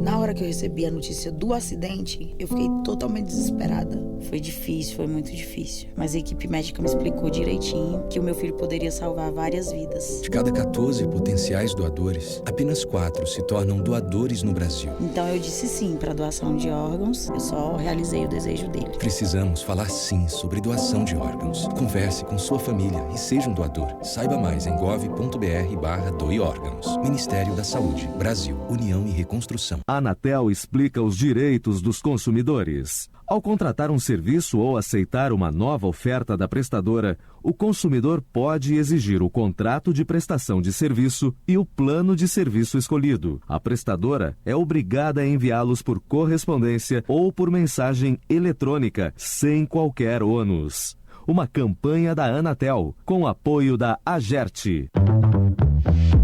Na hora que eu recebi a notícia do acidente, eu fiquei totalmente desesperada. Foi difícil, foi muito difícil. Mas a equipe médica me explicou direitinho que o meu filho poderia salvar várias vidas. De cada 14 potenciais doadores, apenas 4 se tornam doadores no Brasil. Então eu disse sim para a doação de órgãos, eu só realizei o desejo dele. Precisamos falar sim sobre doação de órgãos. Converse com sua família e seja um doador. Saiba mais em gov.br/doe-órgãos. Ministério da Saúde, Brasil, União e Reconstrução. A Anatel explica os direitos dos consumidores. Ao contratar um serviço ou aceitar uma nova oferta da prestadora, o consumidor pode exigir o contrato de prestação de serviço e o plano de serviço escolhido. A prestadora é obrigada a enviá-los por correspondência ou por mensagem eletrônica, sem qualquer ônus. Uma campanha da Anatel, com apoio da Agerte.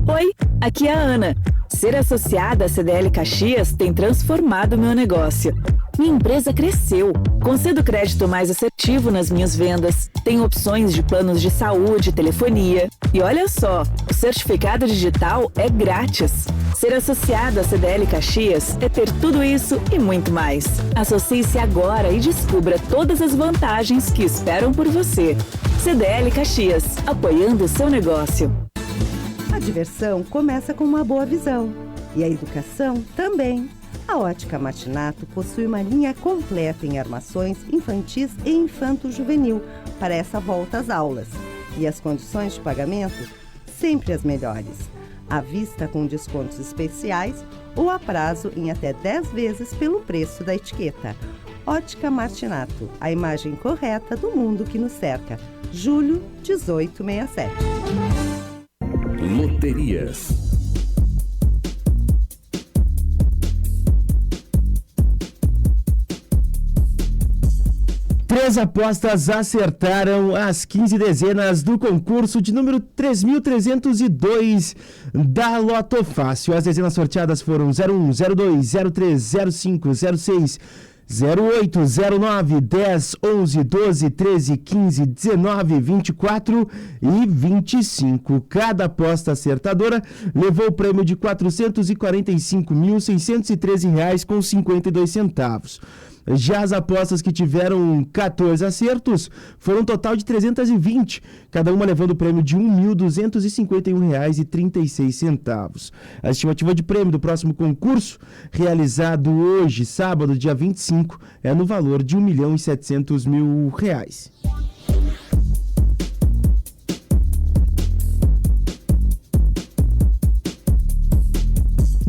Oi, aqui é a Ana. Ser associada à CDL Caxias tem transformado meu negócio. Minha empresa cresceu. Concedo crédito mais assertivo nas minhas vendas. Tenho opções de planos de saúde, telefonia. E olha só, o certificado digital é grátis. Ser associado à CDL Caxias é ter tudo isso e muito mais. Associe-se agora e descubra todas as vantagens que esperam por você. CDL Caxias, apoiando o seu negócio. A diversão começa com uma boa visão. E a educação também. A Ótica Martinato possui uma linha completa em armações infantis e infanto-juvenil para essa volta às aulas. E as condições de pagamento, sempre as melhores. À vista com descontos especiais ou a prazo em até 10 vezes pelo preço da etiqueta. Ótica Martinato, a imagem correta do mundo que nos cerca. Julho 1867. Loterias. Três apostas acertaram as 15 dezenas do concurso de número 3.302 da Loto Fácil. As dezenas sorteadas foram 01, 02, 03, 05, 06, 08, 09, 10, 11, 12, 13, 15, 19, 24 e 25. Cada aposta acertadora levou o prêmio de R$ 445.613,52. Já as apostas que tiveram 14 acertos foram um total de 320, cada uma levando o prêmio de R$ 1.251,36. A estimativa de prêmio do próximo concurso, realizado hoje, sábado, dia 25, é no valor de R$ 1.700.000.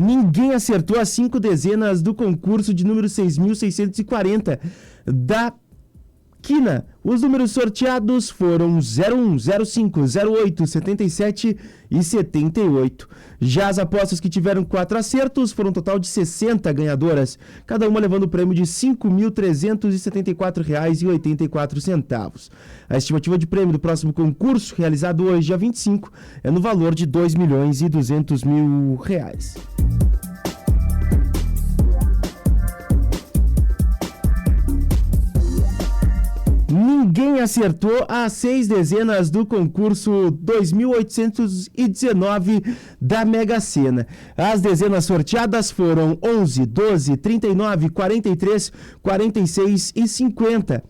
Ninguém acertou as 5 dezenas do concurso de número 6.640 da Quina. Os números sorteados foram 01, 05, 08, 77 e 78. Já as apostas que tiveram 4 acertos foram um total de 60 ganhadoras, cada uma levando o prêmio de R$ 5.374,84. A estimativa de prêmio do próximo concurso, realizado hoje, dia 25, é no valor de R$ 2.200.000. Ninguém acertou as 6 dezenas do concurso 2.819 da Mega Sena. As dezenas sorteadas foram 11, 12, 39, 43, 46 e 50.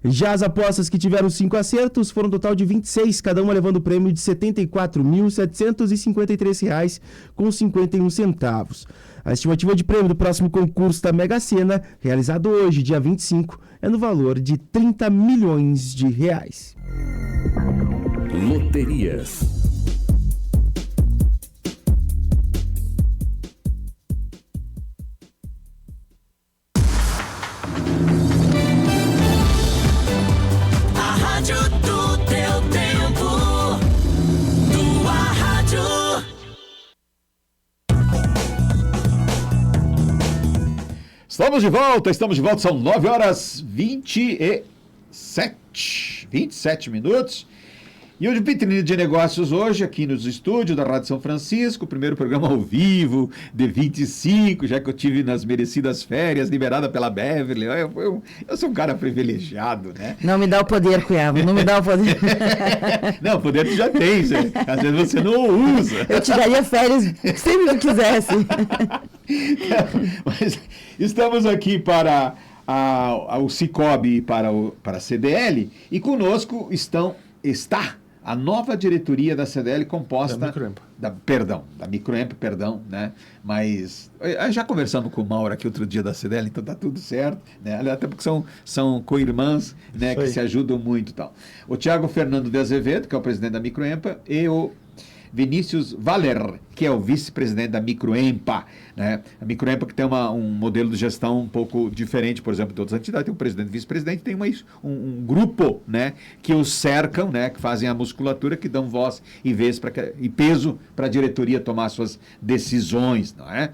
Já as apostas que tiveram 5 acertos foram um total de 26, cada uma levando o prêmio de R$ 74.753,51. A estimativa de prêmio do próximo concurso da Mega Sena, realizado hoje, dia 25, é no valor de R$ 30 milhões. Loterias. A rádio do teu tempo, tua rádio. Estamos de volta, são 9 horas 27 minutos. E o Vitrine de Negócios hoje, aqui nos estúdios da Rádio São Francisco, o primeiro programa ao vivo de 25, já que eu tive nas merecidas férias, liberada pela Beverly. Eu sou um cara privilegiado, né? Não me dá o poder, Cuiabá, não me dá o poder. Não, o poder tu já tens, às vezes você não usa. Eu te daria férias sempre que quisesse. Mas estamos aqui para o Cicobi e para a CDL, e conosco está a nova diretoria da CDL composta da Microempa, né? Mas já conversamos com o Mauro aqui outro dia da CDL, então tá tudo certo, né? Até porque são co-irmãs, né, que se ajudam muito e tal. O Tiago Fernando de Azevedo, que é o presidente da Microempa, e o Vinícius Valer, que é o vice-presidente da Microempa, né? A Microempa que tem um modelo de gestão um pouco diferente, por exemplo, de outras entidades, tem um presidente e vice-presidente, tem um grupo, né, que os cercam, né, que fazem a musculatura, que dão voz e vez e peso para a diretoria tomar suas decisões, não é?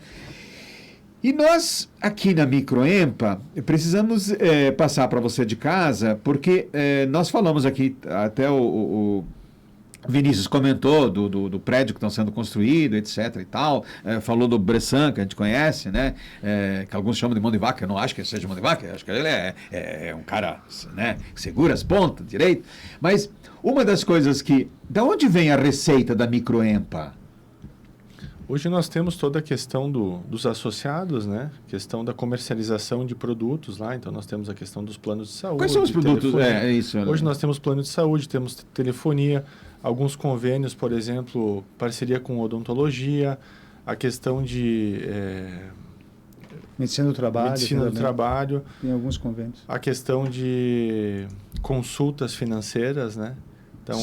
E nós, aqui na Microempa, precisamos passar para você de casa, porque nós falamos aqui, até o Vinícius comentou do prédio que estão sendo construído, etc. e tal, falou do Bressan, que a gente conhece, né? Que alguns chamam de mão de vaca. Eu não acho que ele seja mão de vaca, acho que ele é um cara, né, que segura as pontas direito. Mas uma das coisas da onde vem a receita da Microempa? Hoje nós temos toda a questão dos associados, né? Questão da comercialização de produtos lá. Então nós temos a questão dos planos de saúde. Quais são os produtos? Isso. Hoje nós temos plano de saúde, temos telefonia, alguns convênios, por exemplo, parceria com odontologia, a questão de medicina do trabalho. Tem alguns convênios. A questão de consultas financeiras, né? Então,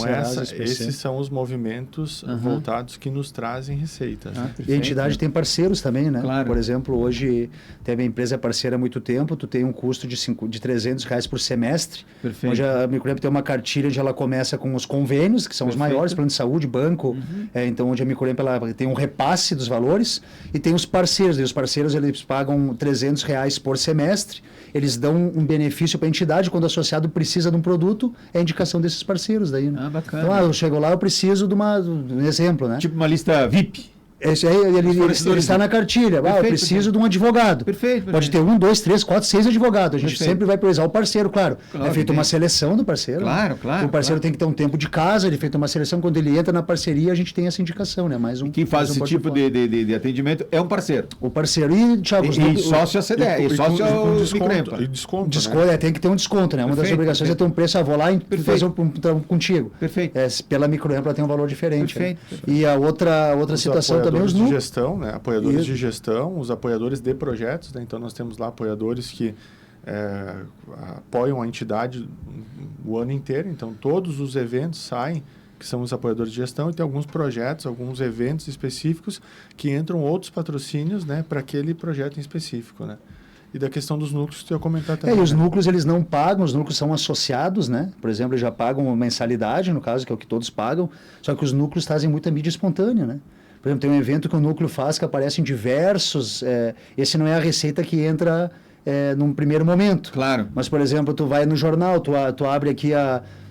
esses são os movimentos voltados que nos trazem receitas. E a entidade tem parceiros também, né? Claro. Por exemplo, hoje tem a minha empresa parceira há muito tempo, tu tem um custo de R$300 por semestre. Perfeito. Hoje a Microempa tem uma cartilha onde ela começa com os convênios, que são os maiores, plano de saúde, banco. Então, onde a Microempa ela tem um repasse dos valores, e tem os parceiros. E os parceiros eles pagam R$300 por semestre. Eles dão um benefício para a entidade quando o associado precisa de um produto, é a indicação desses parceiros daí, né? Bacana. Então, eu chego lá, eu preciso de um exemplo, né? Tipo uma lista VIP. Esse aí, ele está na cartilha. Eu preciso de um advogado. Perfeito. Pode ter 1, 2, 3, 4, 6 advogados. A gente sempre vai priorizar o parceiro, claro. É feita uma seleção do parceiro. Claro. O parceiro tem que ter um tempo de casa, ele é feita uma seleção. Quando ele entra na parceria, a gente tem essa indicação, né? E quem faz esse tipo de atendimento é um parceiro. O parceiro. E, Thiago, sócio a CDE, e sócio ao Microempa. E desconto, tem que ter um desconto, né? Uma das obrigações é ter um preço, vou lá e fazer um contigo. Perfeito. Pela Microempa ela tem um valor diferente. Perfeito. E a outra situação também, os números. Né? Apoiadores de gestão, os apoiadores de projetos, né? Então nós temos lá apoiadores que apoiam a entidade o ano inteiro, então todos os eventos saem, que são os apoiadores de gestão, e tem alguns projetos, alguns eventos específicos que entram outros patrocínios, né, para aquele projeto em específico, né? E da questão dos núcleos que eu ia comentar também. E os núcleos eles não pagam, os núcleos são associados, né? Por exemplo, eles já pagam mensalidade, no caso, que é o que todos pagam, só que os núcleos trazem muita mídia espontânea, né? Por exemplo, tem um evento que o núcleo faz que aparece em diversos... esse não é a receita que entra num primeiro momento. Claro. Mas, por exemplo, tu vai no jornal, tu abre aqui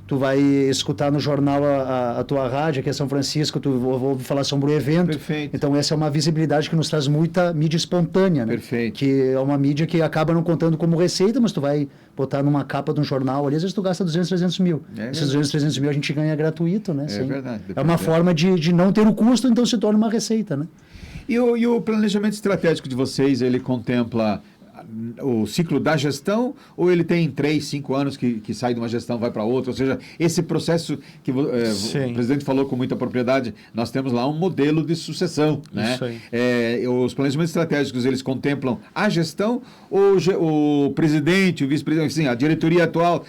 tu vai escutar no jornal a tua rádio, aqui é São Francisco, tu ouve falar sobre o evento. Perfeito. Então, essa é uma visibilidade que nos traz muita mídia espontânea, né? Perfeito. Que é uma mídia que acaba não contando como receita, mas tu vai botar numa capa de um jornal ali, às vezes tu gasta 200, 300 mil. Esses 200, 300 mil a gente ganha gratuito, né? É verdade. É uma forma de não ter o custo, então se torna uma receita, né? E o planejamento estratégico de vocês, ele contempla o ciclo da gestão, ou ele tem 3, 5 anos que sai de uma gestão vai para outra? Ou seja, esse processo que o presidente falou com muita propriedade, nós temos lá um modelo de sucessão, né? Isso aí. Os planejamentos estratégicos, eles contemplam a gestão, ou o presidente, o vice-presidente, assim, a diretoria atual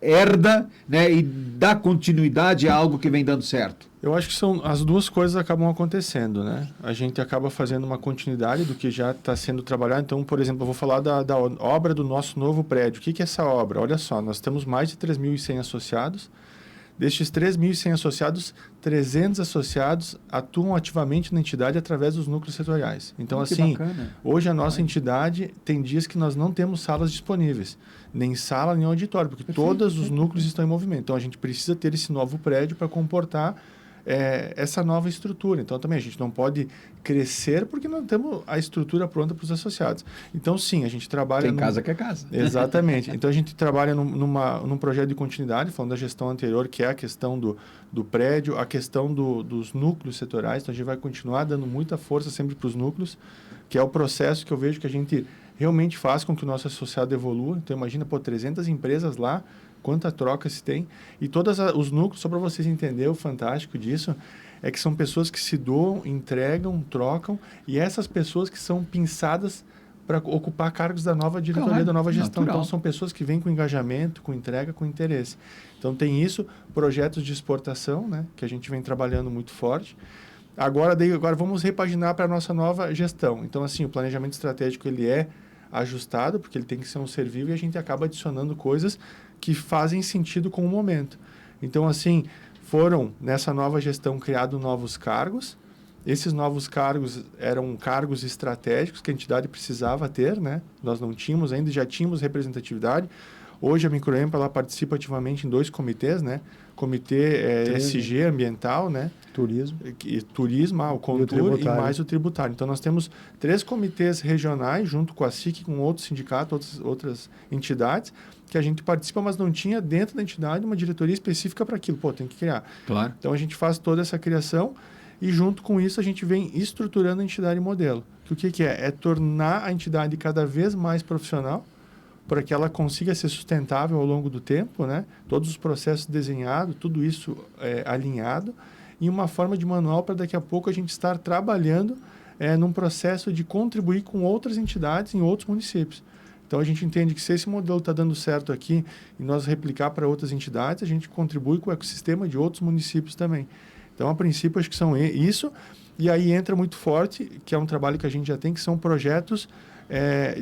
herda, né, e dá continuidade a algo que vem dando certo? Eu acho que as duas coisas acabam acontecendo, né? A gente acaba fazendo uma continuidade do que já está sendo trabalhado. Então, por exemplo, eu vou falar da obra do nosso novo prédio. O que é essa obra? Olha só, nós temos mais de 3.100 associados. Destes 3.100 associados, 300 associados atuam ativamente na entidade através dos núcleos setoriais. Então, assim, hoje a nossa entidade tem dias que nós não temos salas disponíveis, nem sala, nem auditório, porque todos os núcleos estão em movimento. Então, a gente precisa ter esse novo prédio para comportar essa nova estrutura. Então, também a gente não pode crescer porque não temos a estrutura pronta para os associados. Então, sim, a gente trabalha... Tem casa que é casa. Exatamente. Então, a gente trabalha num projeto de continuidade, falando da gestão anterior, que é a questão do prédio, a questão dos núcleos setoriais. Então, a gente vai continuar dando muita força sempre para os núcleos, que é o processo que eu vejo que a gente realmente faz com que o nosso associado evolua. Então, imagina, 300 empresas lá, quanta troca se tem. E todos os núcleos, só para vocês entenderem o fantástico disso, é que são pessoas que se doam, entregam, trocam, e essas pessoas que são pinçadas para ocupar cargos da nova diretoria, da nova gestão. Natural. Então, são pessoas que vêm com engajamento, com entrega, com interesse. Então, tem isso, projetos de exportação, né, que a gente vem trabalhando muito forte. Agora vamos repaginar para a nossa nova gestão. Então, assim, o planejamento estratégico, ele é ajustado, porque ele tem que ser um ser vivo, e a gente acaba adicionando coisas que fazem sentido com o momento. Então, assim, foram, nessa nova gestão, criados novos cargos. Esses novos cargos eram cargos estratégicos que a entidade precisava ter, né? Nós não tínhamos ainda, já tínhamos representatividade. Hoje, a Microempa, ela participa ativamente em 2 comitês, né? Comitê SG, ambiental, né? Turismo, o Contur e mais o tributário. Então, nós temos 3 comitês regionais, junto com a SIC, com outros sindicatos, outras entidades, que a gente participa, mas não tinha dentro da entidade uma diretoria específica para aquilo. Tem que criar. Claro. Então, a gente faz toda essa criação e, junto com isso, a gente vem estruturando a entidade modelo. Que o que é? É tornar a entidade cada vez mais profissional, para que ela consiga ser sustentável ao longo do tempo, né? Todos os processos desenhados, tudo isso alinhado, e uma forma de manual para daqui a pouco a gente estar trabalhando num processo de contribuir com outras entidades em outros municípios. Então, a gente entende que se esse modelo está dando certo aqui e nós replicar para outras entidades, a gente contribui com o ecossistema de outros municípios também. Então, a princípio, acho que são isso. E aí entra muito forte, que é um trabalho que a gente já tem, que são projetos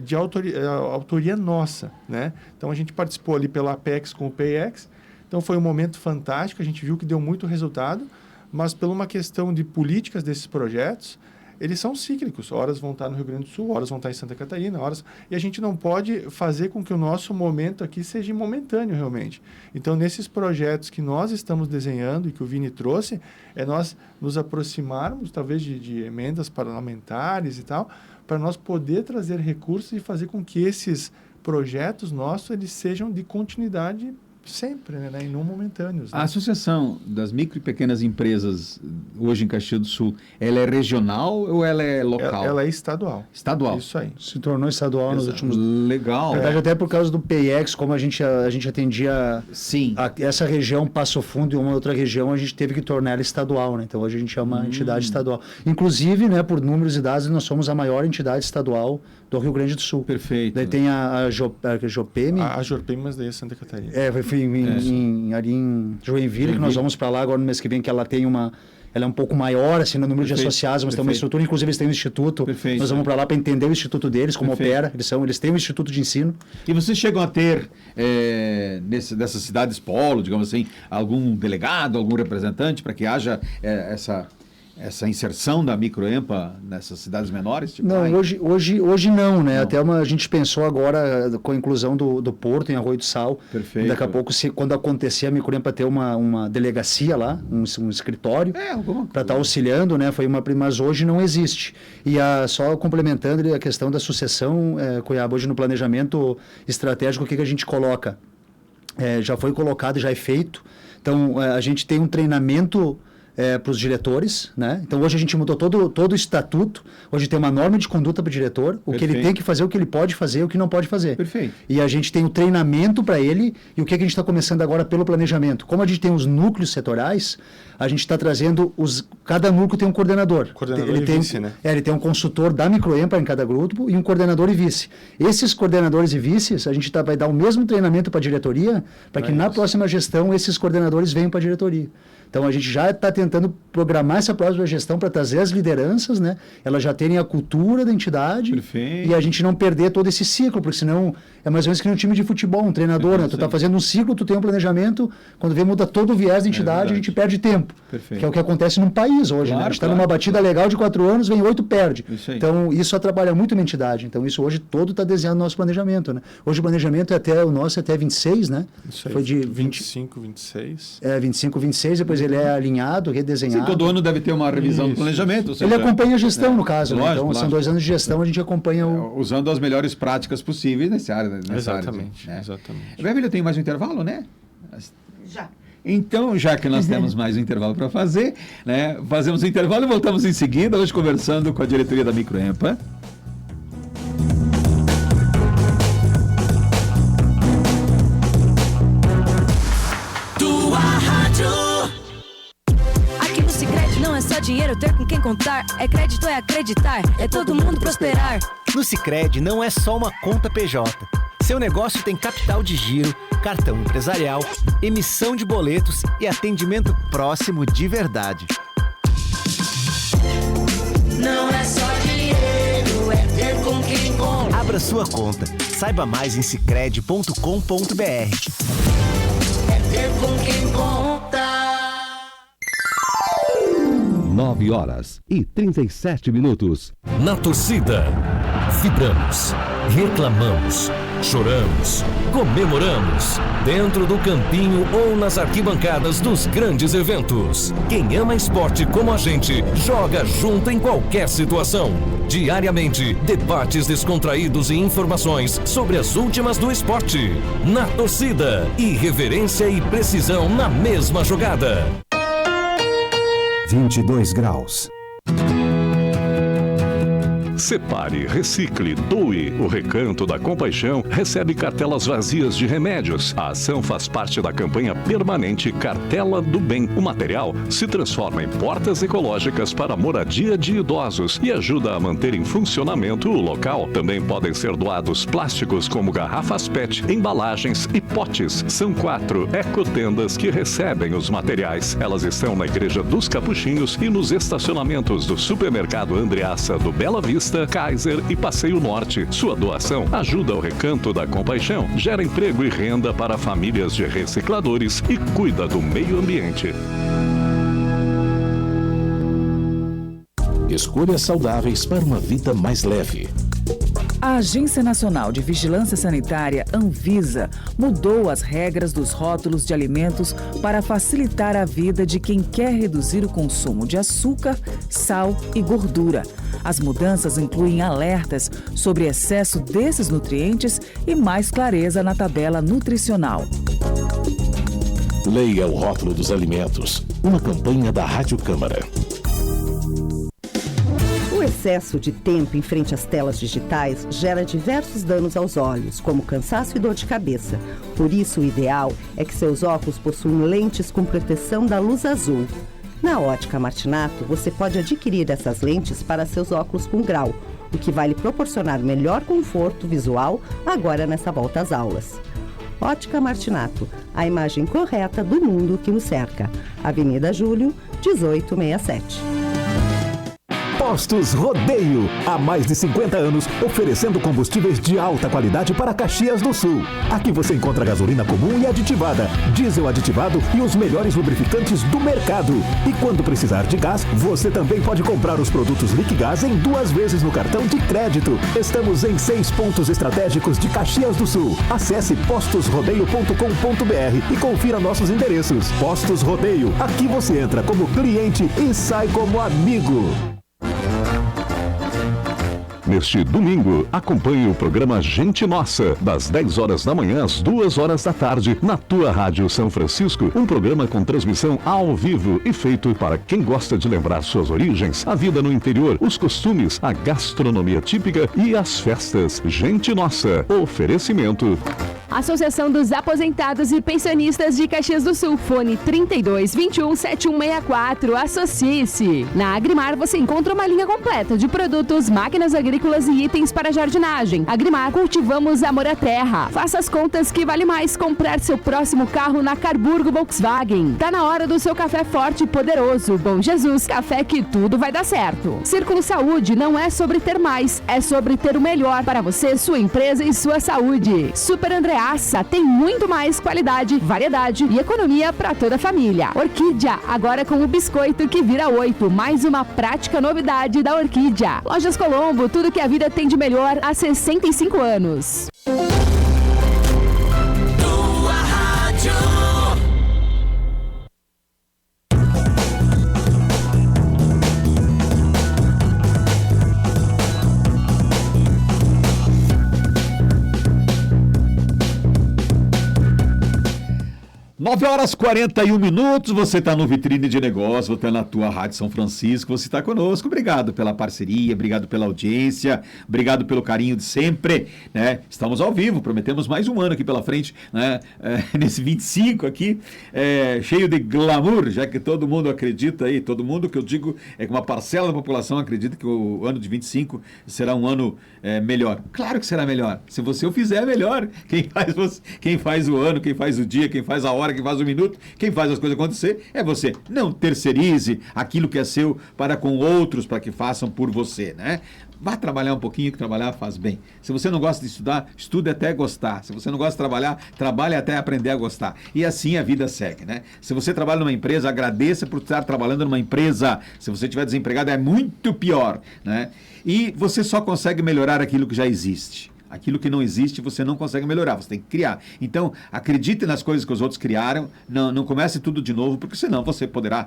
de autoria nossa, né? Então, a gente participou ali pela Apex com o PayEx. Então, foi um momento fantástico. A gente viu que deu muito resultado, mas por uma questão de políticas desses projetos, eles são cíclicos. Horas vão estar no Rio Grande do Sul, horas vão estar em Santa Catarina, e a gente não pode fazer com que o nosso momento aqui seja momentâneo, realmente. Então, nesses projetos que nós estamos desenhando e que o Vini trouxe, é nós nos aproximarmos, talvez, de emendas parlamentares e tal, para nós poder trazer recursos e fazer com que esses projetos nossos, eles sejam de continuidade sempre, né? E não momentâneos. Né? A Associação das Micro e Pequenas Empresas, hoje em Caxias do Sul, ela é regional ou ela é local? Ela é estadual. Estadual? Isso aí. Se tornou estadual nos últimos... Legal. Na verdade, até por causa do PayEx, como a gente atendia essa região, Passo Fundo, e uma outra região, a gente teve que tornar ela estadual, né? Então, hoje a gente é uma entidade estadual. Inclusive, né, por números e dados, nós somos a maior entidade estadual do Rio Grande do Sul. Perfeito. Daí tem a Jopeme. A Jopeme, mas daí é Santa Catarina. Ali em Joinville, que nós vamos para lá agora no mês que vem, que ela tem ela é um pouco maior, assim, no número de associados, mas tem uma estrutura, inclusive eles têm um instituto. Perfeito. Nós vamos para lá para entender o instituto deles, como opera. Eles têm um instituto de ensino. E vocês chegam a ter, dessas cidades polo, digamos assim, algum delegado, algum representante, para que haja essa inserção da Microempa nessas cidades menores? Tipo, não, hoje não, né? Não. Até a gente pensou agora com a inclusão do Porto em Arroio do Sal. Perfeito. Daqui a pouco, quando acontecer, a Microempa ter uma delegacia lá, um escritório, para estar auxiliando, né? Mas hoje não existe. E só complementando a questão da sucessão, Cuiabá, hoje no planejamento estratégico, o que a gente coloca? Já foi colocado, já é feito. Então, a gente tem um treinamento para os diretores, né? Então, hoje a gente mudou todo o estatuto. Hoje tem uma norma de conduta para o diretor, o que ele tem que fazer, o que ele pode fazer, o que não pode fazer. Perfeito. E a gente tem o treinamento para ele, e o que a gente está começando agora pelo planejamento. Como a gente tem os núcleos setorais, a gente está trazendo cada núcleo tem um coordenador. Coordenador e vice, né? Ele tem um consultor da Microempa em cada grupo e um coordenador e vice. Esses coordenadores e vices, a gente vai dar o mesmo treinamento para a diretoria, para que na próxima gestão esses coordenadores venham para a diretoria. Então, a gente já está tentando tentando programar essa próxima gestão para trazer as lideranças, né? Elas já terem a cultura da entidade. Perfeito. E a gente não perder todo esse ciclo, porque senão é mais ou menos que um time de futebol, um treinador, né? Tu tá fazendo um ciclo, tu tem um planejamento, quando vê muda todo o viés da entidade, a gente perde tempo. Perfeito. Que é o que acontece num país hoje, né? A gente está numa batida legal de 4 anos, vem 8, perde. Então, isso atrapalha muito a entidade. Então, isso hoje todo está desenhando o nosso planejamento, né? Hoje o planejamento o nosso é até 26, né? Isso aí, foi de 25, 26. 25, 26, depois ele é alinhado, redesenhado. Sim, todo ano deve ter uma revisão do planejamento. Ele acompanha a gestão, no caso, né? Lógico, Então, são 2 anos de gestão, a gente acompanha usando as melhores práticas possíveis nessa área. Exatamente. Beville, tem mais um intervalo, né? Já. Então, já que nós temos mais um intervalo para fazer, né? Fazemos o intervalo e voltamos em seguida, hoje conversando com a diretoria da Microempa. Tua rádio. Aqui no Sicredi não é só dinheiro, ter com quem contar. É crédito, é acreditar, é todo mundo prosperar. No Sicredi não é só uma conta PJ. Seu negócio tem capital de giro, cartão empresarial, emissão de boletos e atendimento próximo de verdade. Não é só dinheiro, é ter com quem contar. Abra sua conta. Saiba mais em sicredi.com.br. É ter com quem contar. 9h37. Na torcida, vibramos, reclamamos, choramos, comemoramos, dentro do campinho ou nas arquibancadas dos grandes eventos. Quem ama esporte como a gente, joga junto em qualquer situação. Diariamente, debates descontraídos e informações sobre as últimas do esporte. Na torcida, irreverência e precisão na mesma jogada. 22 graus. Separe, recicle, doe. O Recanto da Compaixão recebe cartelas vazias de remédios. A ação faz parte da campanha permanente Cartela do Bem. O material se transforma em portas ecológicas para a moradia de idosos e ajuda a manter em funcionamento o local. Também podem ser doados plásticos como garrafas PET, embalagens e potes. São 4 ecotendas que recebem os materiais. Elas estão na Igreja dos Capuchinhos e nos estacionamentos do Supermercado Andreassa do Bela Vista, Kaiser e Passeio Norte. Sua doação ajuda o Recanto da Compaixão, gera emprego e renda para famílias de recicladores e cuida do meio ambiente. Escolhas saudáveis para uma vida mais leve. A Agência Nacional de Vigilância Sanitária, Anvisa, mudou as regras dos rótulos de alimentos para facilitar a vida de quem quer reduzir o consumo de açúcar, sal e gordura. As mudanças incluem alertas sobre excesso desses nutrientes e mais clareza na tabela nutricional. Leia o rótulo dos alimentos. Uma campanha da Rádio Câmara. O excesso de tempo em frente às telas digitais gera diversos danos aos olhos, como cansaço e dor de cabeça. Por isso, o ideal é que seus óculos possuam lentes com proteção da luz azul. Na Ótica Martinato, você pode adquirir essas lentes para seus óculos com grau, o que vai lhe proporcionar melhor conforto visual agora nessa volta às aulas. Ótica Martinato, a imagem correta do mundo que nos cerca. Avenida Júlio, 1867. Postos Rodeio, há mais de 50 anos, oferecendo combustíveis de alta qualidade para Caxias do Sul. Aqui você encontra gasolina comum e aditivada, diesel aditivado e os melhores lubrificantes do mercado. E quando precisar de gás, você também pode comprar os produtos Liquigás em 2 vezes no cartão de crédito. Estamos em 6 pontos estratégicos de Caxias do Sul. Acesse postosrodeio.com.br e confira nossos endereços. Postos Rodeio, aqui você entra como cliente e sai como amigo. Neste domingo, acompanhe o programa Gente Nossa, das 10 horas da manhã às 2 horas da tarde, na tua Rádio São Francisco. Um programa com transmissão ao vivo e feito para quem gosta de lembrar suas origens, a vida no interior, os costumes, a gastronomia típica e as festas. Gente Nossa. Oferecimento Associação dos Aposentados e Pensionistas de Caxias do Sul. Fone 3221-7164. Associe-se. Na Agrimar você encontra uma linha completa de produtos, máquinas agrícolas e itens para jardinagem. Agrimar, cultivamos amor à terra. Faça as contas que vale mais comprar seu próximo carro na Carburgo Volkswagen. Tá na hora do seu café forte e poderoso. Bom Jesus, café que tudo vai dar certo. Círculo Saúde não é sobre ter mais, é sobre ter o melhor para você, sua empresa e sua saúde. Super Andreassa tem muito mais qualidade, variedade e economia para toda a família. Orquídea, agora com o biscoito que vira 8, mais uma prática novidade da Orquídea. Lojas Colombo, tudo que a vida tem de melhor há 65 anos. Nove horas 41 minutos, você está no Vitrine de Negócios, você está na tua Rádio São Francisco, você está conosco. Obrigado pela parceria, obrigado pela audiência, obrigado pelo carinho de sempre, né? Estamos ao vivo, prometemos mais um ano aqui pela frente, né? Nesse 25 aqui, cheio de glamour, já que todo mundo acredita aí, todo mundo que eu digo é que uma parcela da população acredita que o ano de 25 será um ano melhor. Claro que será melhor, se você o fizer melhor. Quem faz o ano, quem faz o dia, quem faz a hora, quem faz o minuto, quem faz as coisas acontecer é você. Não terceirize aquilo que é seu para com outros, para que façam por você, né? Vá trabalhar um pouquinho, que trabalhar faz bem. Se você não gosta de estudar, estude até gostar. Se você não gosta de trabalhar, trabalhe até aprender a gostar. E assim a vida segue, né? Se você trabalha numa empresa, agradeça por estar trabalhando numa empresa. Se você estiver desempregado, é muito pior, né? E você só consegue melhorar aquilo que já existe. Aquilo que não existe, você não consegue melhorar, você tem que criar. Então, acredite nas coisas que os outros criaram, não comece tudo de novo, porque senão você poderá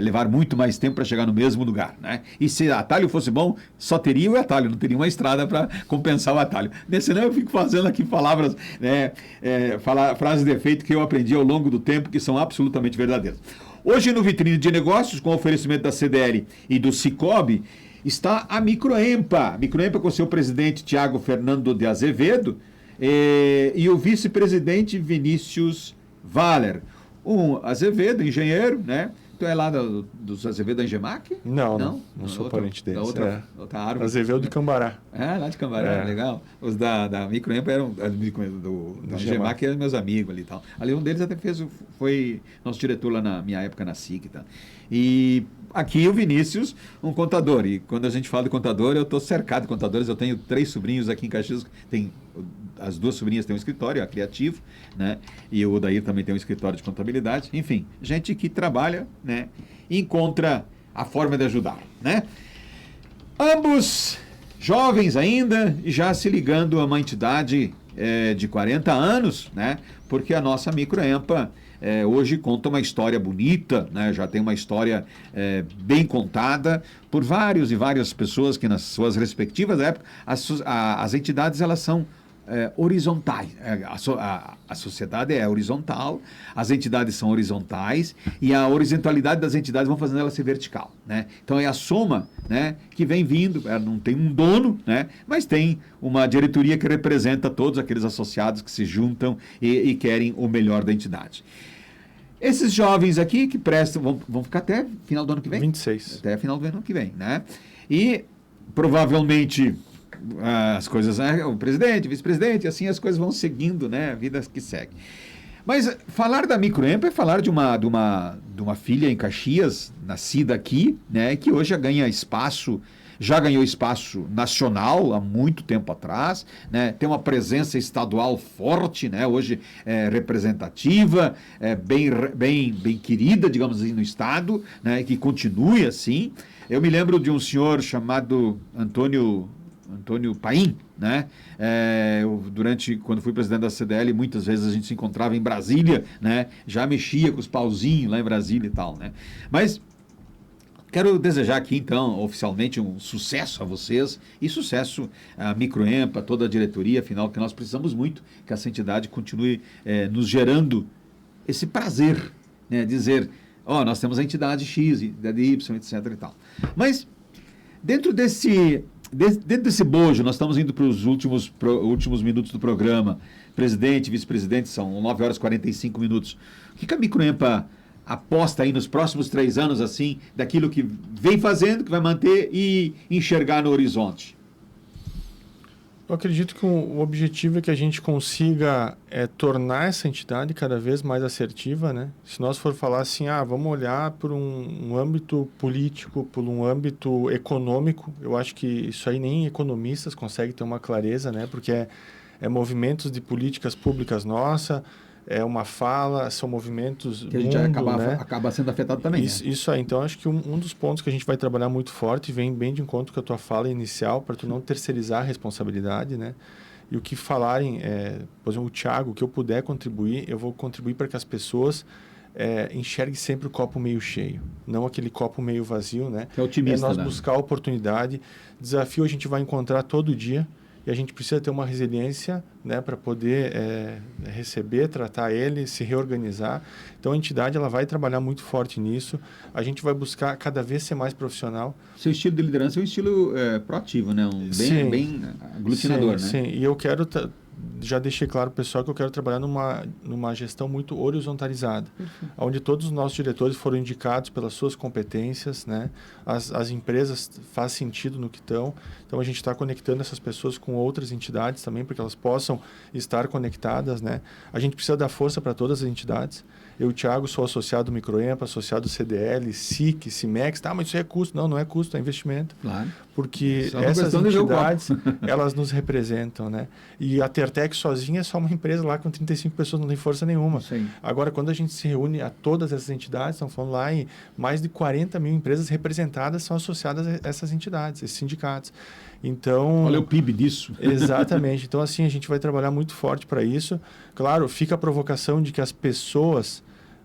levar muito mais tempo para chegar no mesmo lugar, né? E se atalho fosse bom, só teria o atalho, não teria uma estrada para compensar o atalho. Senão eu fico fazendo aqui palavras, frases de efeito que eu aprendi ao longo do tempo, que são absolutamente verdadeiras. Hoje no Vitrine de Negócios, com oferecimento da CDL e do Cicobi, está a Microempa com seu presidente Tiago Fernando de Azevedo e o vice-presidente Vinícius Valer. Azevedo, engenheiro, né? Tu é lá dos Azevedo da Engemac? Não sou parente deles. Outra árvore. Azevedo de Cambará. Lá de Cambará, legal. Os da Microempa eram, do Engemac eram meus amigos ali e tal. Ali um deles até foi nosso diretor lá na minha época na SIC e tal. E aqui o Vinícius, um contador. E quando a gente fala de contador, eu estou cercado de contadores. Eu tenho 3 sobrinhos aqui em Caxias. As 2 sobrinhas têm um escritório, a Criativo, né? E o Odair também tem um escritório de contabilidade. Enfim, gente que trabalha, né? E encontra a forma de ajudar, né? Ambos jovens ainda, já se ligando a uma entidade de 40 anos, né? Porque a nossa Microempa hoje conta uma história bonita, né? Já tem uma história bem contada por várias pessoas que nas suas respectivas épocas, as entidades elas são horizontais. A sociedade é horizontal, as entidades são horizontais e a horizontalidade das entidades vão fazendo ela ser vertical, né? Então é a soma, né, que vem vindo, ela não tem um dono, né, mas tem uma diretoria que representa todos aqueles associados que se juntam e querem o melhor da entidade. Esses jovens aqui que prestam, vão ficar até final do ano que vem? 26. Até final do ano que vem, né? E provavelmente as coisas, o presidente, vice-presidente, assim as coisas vão seguindo, né? A vida que segue. Mas falar da Microempa é falar de uma filha em Caxias, nascida aqui, né? Que hoje já ganhou espaço nacional há muito tempo atrás, né? Tem uma presença estadual forte, né? Hoje representativa, bem querida, digamos assim, no estado, né? Que continue assim. Eu me lembro de um senhor chamado Antônio Paim, né? Quando fui presidente da CDL, muitas vezes a gente se encontrava em Brasília, né? Já mexia com os pauzinhos lá em Brasília e tal, né? Mas quero desejar aqui, então, oficialmente um sucesso a vocês e sucesso à Microempa, toda a diretoria, afinal, que nós precisamos muito que essa entidade continue nos gerando esse prazer, né? Dizer, nós temos a entidade X, a Y, etc. e tal. Mas, dentro desse dentro desse bojo, nós estamos indo para os últimos minutos do programa. Presidente, vice-presidente, são 9 horas e 45 minutos. O que a Microempa aposta aí nos próximos 3 anos, assim, daquilo que vem fazendo, que vai manter e enxergar no horizonte? Eu acredito que o objetivo é que a gente consiga tornar essa entidade cada vez mais assertiva, né? Se nós for falar assim, vamos olhar por um âmbito político, por um âmbito econômico, eu acho que isso aí nem economistas conseguem ter uma clareza, né? Porque é movimentos de políticas públicas nossa, é uma fala, são movimentos que a gente acaba sendo afetado também. Isso aí. Então, acho que um dos pontos que a gente vai trabalhar muito forte vem bem de encontro com a tua fala inicial, para tu não terceirizar a responsabilidade, né? E o que falarem, por exemplo, o Thiago, que eu puder contribuir, eu vou contribuir para que as pessoas enxerguem sempre o copo meio cheio, não aquele copo meio vazio, né? Que é otimista, nós né? buscar oportunidade. Desafio a gente vai encontrar todo dia. E a gente precisa ter uma resiliência, né, para poder receber, tratar ele, se reorganizar. Então, a entidade ela vai trabalhar muito forte nisso. A gente vai buscar cada vez ser mais profissional. Seu estilo de liderança é um estilo proativo, né? Bem aglutinador, sim, né? Sim, e eu quero... Já deixei claro para o pessoal que eu quero trabalhar numa gestão muito horizontalizada, onde todos os nossos diretores foram indicados pelas suas competências, né? As empresas faz sentido no que estão, então a gente está conectando essas pessoas com outras entidades também, para que elas possam estar conectadas, né? A gente precisa dar força para todas as entidades. Eu, Thiago, sou associado do Microempa, associado do CDL, SIC, CIMEX. Mas isso é custo. Não é custo, é investimento. Claro. Porque essas entidades, elas nos representam, né? E a Tertec sozinha é só uma empresa lá com 35 pessoas, não tem força nenhuma. Sim. Agora, quando a gente se reúne a todas essas entidades, estamos falando lá em mais de 40 mil empresas representadas são associadas a essas entidades, esses sindicatos. Então... Olha o PIB disso. Exatamente. Então, assim, a gente vai trabalhar muito forte para isso. Claro, fica a provocação de que as pessoas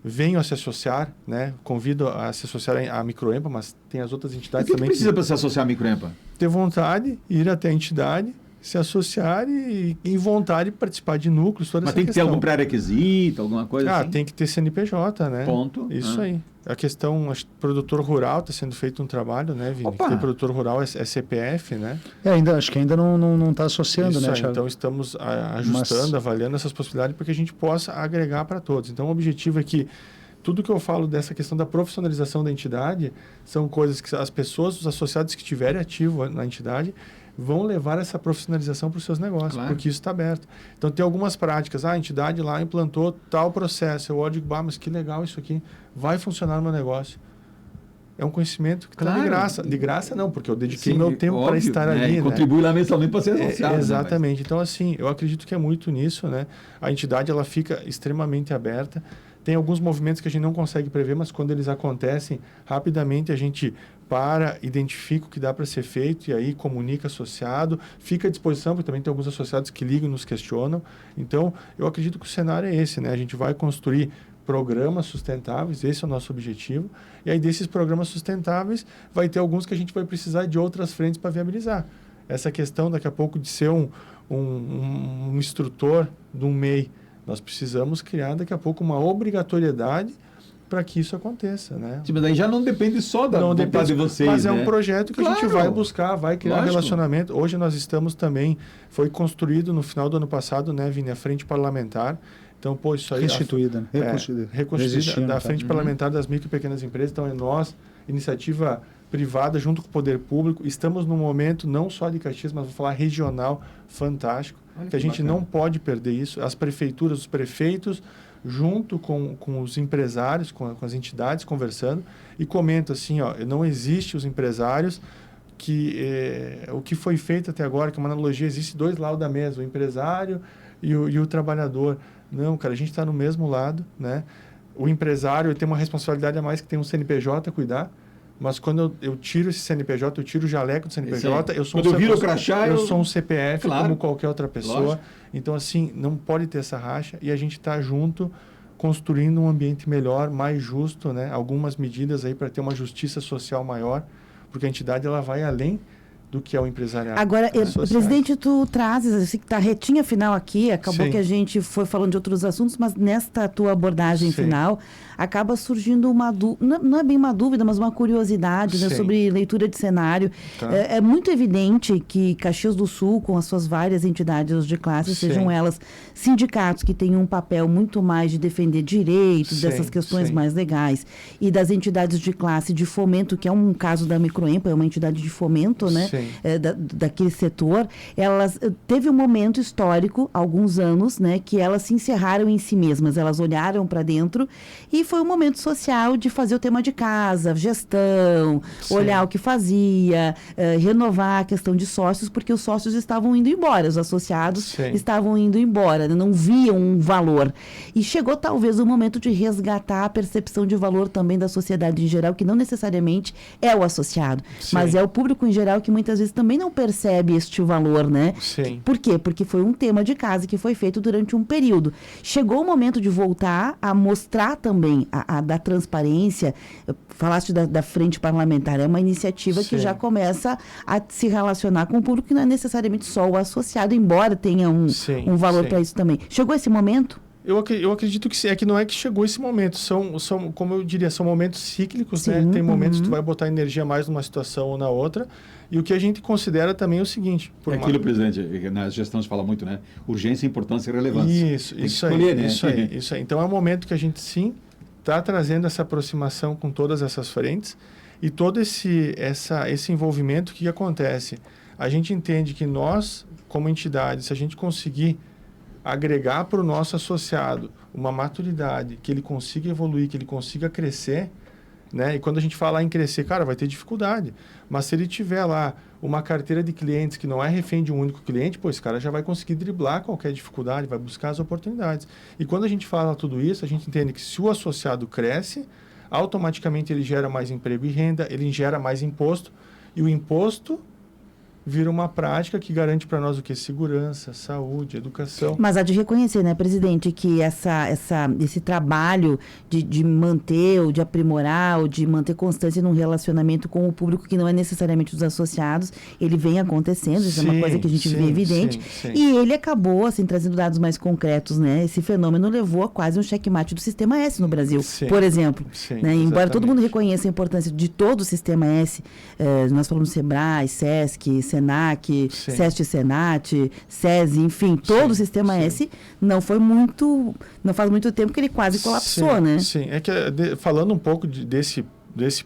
venham a se associar, né? Convido a se associar à Microempa, mas tem as outras entidades também. O que precisa para se associar à Microempa? Ter vontade, ir até a entidade, se associar e vontade de participar de núcleos, toda mas essa tem que questão. ter algum pré-requisito, alguma coisa assim? Tem que ter CNPJ, né? Ponto. Isso aí. A questão, produtor rural, está sendo feito um trabalho, né, Vini? Tem produtor rural, é CPF, né? Acho que ainda não está associando, isso né, aí, Thiago? então estamos ajustando, avaliando essas possibilidades para que a gente possa agregar para todos. Então o objetivo é que tudo que eu falo dessa questão da profissionalização da entidade são coisas que as pessoas, os associados que estiverem ativos na entidade, vão levar essa profissionalização para os seus negócios, claro. Porque isso está aberto. Então, tem algumas práticas. A entidade lá implantou tal processo. Eu olho e digo, mas que legal isso aqui. Vai funcionar no meu negócio. É um conhecimento que está de graça. De graça não, porque eu dediquei meu tempo para estar ali. Contribui lá mensalmente para ser associado. Exatamente. Então, assim, eu acredito que é muito nisso, né? A entidade, ela fica extremamente aberta. Tem alguns movimentos que a gente não consegue prever, mas quando eles acontecem, rapidamente a gente identifica o que dá para ser feito e aí comunica associado, fica à disposição, porque também tem alguns associados que ligam e nos questionam. Então, eu acredito que o cenário é esse, né? A gente vai construir programas sustentáveis, esse é o nosso objetivo, e aí desses programas sustentáveis vai ter alguns que a gente vai precisar de outras frentes para viabilizar. Essa questão, daqui a pouco, de ser um instrutor de um MEI, nós precisamos criar, daqui a pouco, uma obrigatoriedade para que isso aconteça, né? Sim, mas aí já não depende só da vontade de vocês, mas né? é um projeto que a gente vai buscar, vai criar relacionamento. Hoje nós estamos também, foi construído no final do ano passado, né, Vini, a frente parlamentar. Então, isso aí... Reconstituída. Reconstituída da frente parlamentar das micro e pequenas empresas. Então, é nós, iniciativa privada, junto com o poder público. Estamos num momento, não só de Caxias, mas vou falar regional, fantástico. Que a gente não pode perder isso. As prefeituras, os prefeitos, junto com os empresários, com as entidades, conversando, e comento assim, não existe os empresários que... o que foi feito até agora, que é uma analogia, existe dois lados da mesa, o empresário e o trabalhador. Não, cara, a gente está no mesmo lado, né? O empresário tem uma responsabilidade a mais, que tem um CNPJ a cuidar, mas quando eu tiro esse CNPJ, eu tiro o jaleco do CNPJ, eu sou um CPF, claro, como qualquer outra pessoa. Lógico. Então, assim, não pode ter essa racha e a gente está junto construindo um ambiente melhor, mais justo, né? Algumas medidas aí para ter uma justiça social maior, porque a entidade ela vai além do que é o empresariado. Agora, presidente, tu trazes, eu sei que tá retinha final aqui, acabou que a gente foi falando de outros assuntos, mas nesta tua abordagem final, acaba surgindo uma dúvida, não é bem uma dúvida, mas uma curiosidade, né, sobre leitura de cenário. É muito evidente que Caxias do Sul, com as suas várias entidades de classe, sejam elas sindicatos que têm um papel muito mais de defender direitos, dessas questões mais legais, e das entidades de classe de fomento, que é um caso da Microempa, é uma entidade de fomento, né? Daquele setor, elas teve um momento histórico, alguns anos, né, que elas se encerraram em si mesmas, elas olharam para dentro e foi um momento social de fazer o tema de casa, gestão, olhar o que fazia, renovar a questão de sócios, porque os sócios estavam indo embora, os associados estavam indo embora, né, não viam um valor. E chegou talvez o momento de resgatar a percepção de valor também da sociedade em geral, que não necessariamente é o associado, mas é o público em geral que muitas vezes também não percebe este valor, né? Por quê? Porque foi um tema de casa que foi feito durante um período. Chegou o momento de voltar a mostrar também a da transparência. Falaste da frente parlamentar, é uma iniciativa que já começa a se relacionar com o público, que não é necessariamente só o associado, embora tenha um valor para isso também. Chegou esse momento? Eu acredito que sim. É que não é que chegou esse momento. São, como eu diria, são momentos cíclicos, né? Tem momentos que tu vai botar energia mais numa situação ou na outra. E o que a gente considera também é o seguinte... Aquilo, presidente, na gestão se fala muito, né? Urgência, importância e relevância. Isso aí. Então, é um momento que a gente, sim, está trazendo essa aproximação com todas essas frentes. E todo esse envolvimento, o que acontece? A gente entende que nós, como entidade, se a gente conseguir agregar para o nosso associado uma maturidade, que ele consiga evoluir, que ele consiga crescer, né? E quando a gente fala em crescer, cara, vai ter dificuldade. Mas se ele tiver lá uma carteira de clientes que não é refém de um único cliente, pô, esse cara já vai conseguir driblar qualquer dificuldade, vai buscar as oportunidades. E quando a gente fala tudo isso, a gente entende que se o associado cresce, automaticamente ele gera mais emprego e renda, ele gera mais imposto, e o imposto vira uma prática que garante para nós o que? Segurança, saúde, educação. Mas há de reconhecer, né, presidente, que esse trabalho de manter, ou de aprimorar, ou de manter constância num relacionamento com o público que não é necessariamente os associados, ele vem acontecendo, isso é uma coisa que a gente vê evidente. E ele acabou, assim, trazendo dados mais concretos, né? Esse fenômeno levou a quase um checkmate do Sistema S no Brasil, por exemplo. Né? Embora todo mundo reconheça a importância de todo o Sistema S, nós falamos Sebrae, Sesc, Senac, SESC, Senat, SESI, enfim, todo o Sistema S não faz muito tempo que ele quase colapsou, né? Sim, é que falando um pouco desse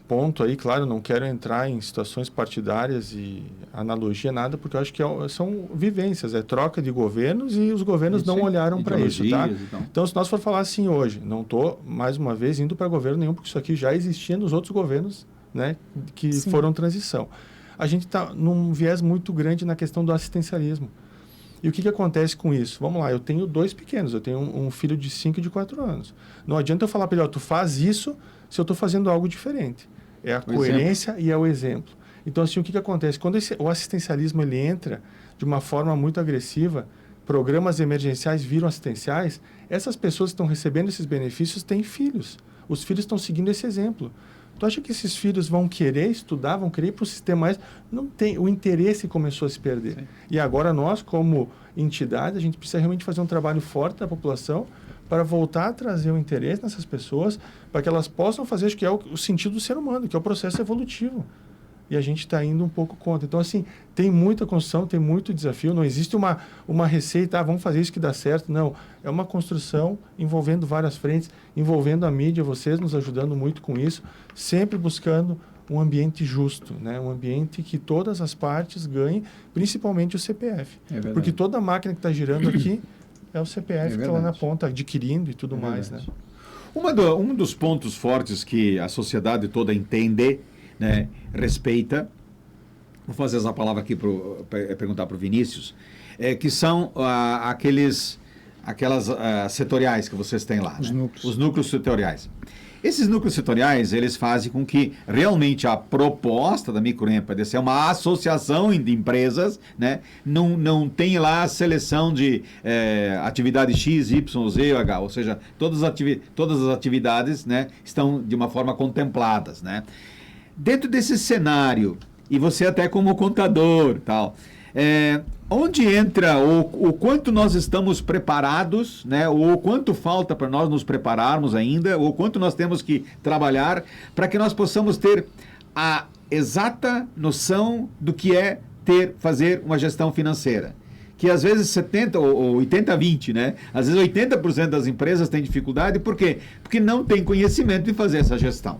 ponto aí, claro, não quero entrar em situações partidárias e analogia, nada, porque eu acho que são vivências, é troca de governos e os governos não olharam para isso, tá? Então, se nós for falar assim hoje, não estou, mais uma vez, indo para governo nenhum, porque isso aqui já existia nos outros governos, né, que foram transição. A gente está num viés muito grande na questão do assistencialismo. E o que acontece com isso? Vamos lá, eu tenho 2 pequenos, eu tenho um filho de 5 e de 4 anos. Não adianta eu falar para ele, tu faz isso se eu estou fazendo algo diferente. É a coerência e é o exemplo. Então, assim, o que acontece? Quando o assistencialismo ele entra de uma forma muito agressiva, programas emergenciais viram assistenciais, essas pessoas que estão recebendo esses benefícios têm filhos. Os filhos estão seguindo esse exemplo. Tu acha que esses filhos vão querer estudar, vão querer ir para o sistema mais? Não tem, o interesse começou a se perder. E agora nós, como entidade, a gente precisa realmente fazer um trabalho forte da população para voltar a trazer o interesse nessas pessoas, para que elas possam fazer, acho que é o sentido do ser humano, que é o processo evolutivo. E a gente está indo um pouco contra. Então, assim, tem muita construção, tem muito desafio. Não existe uma receita, vamos fazer isso que dá certo. Não, é uma construção envolvendo várias frentes, envolvendo a mídia, vocês nos ajudando muito com isso, sempre buscando um ambiente justo, né? Um ambiente que todas as partes ganhem, principalmente o CPF. Porque toda a máquina que está girando aqui é o CPF que está lá na ponta, adquirindo e tudo mais. Né? Um dos pontos fortes que a sociedade toda entende, né, respeita, vou fazer essa palavra aqui para perguntar para o Vinícius, que são aquelas setoriais que vocês têm lá, os núcleos setoriais. Esses núcleos setoriais, eles fazem com que realmente a proposta da Microempa de ser uma associação de empresas, né, não tem lá a seleção de atividade X, Y, Z, H, ou seja, todas as atividades, né, estão de uma forma contempladas, né. Dentro desse cenário, e você até como contador, tal. Onde entra o quanto nós estamos preparados, né? Ou o quanto falta para nós nos prepararmos ainda, ou quanto nós temos que trabalhar para que nós possamos ter a exata noção do que é fazer uma gestão financeira. Que às vezes 70 ou 80-20, né? Às vezes 80% das empresas têm dificuldade, por quê? Porque não tem conhecimento de fazer essa gestão.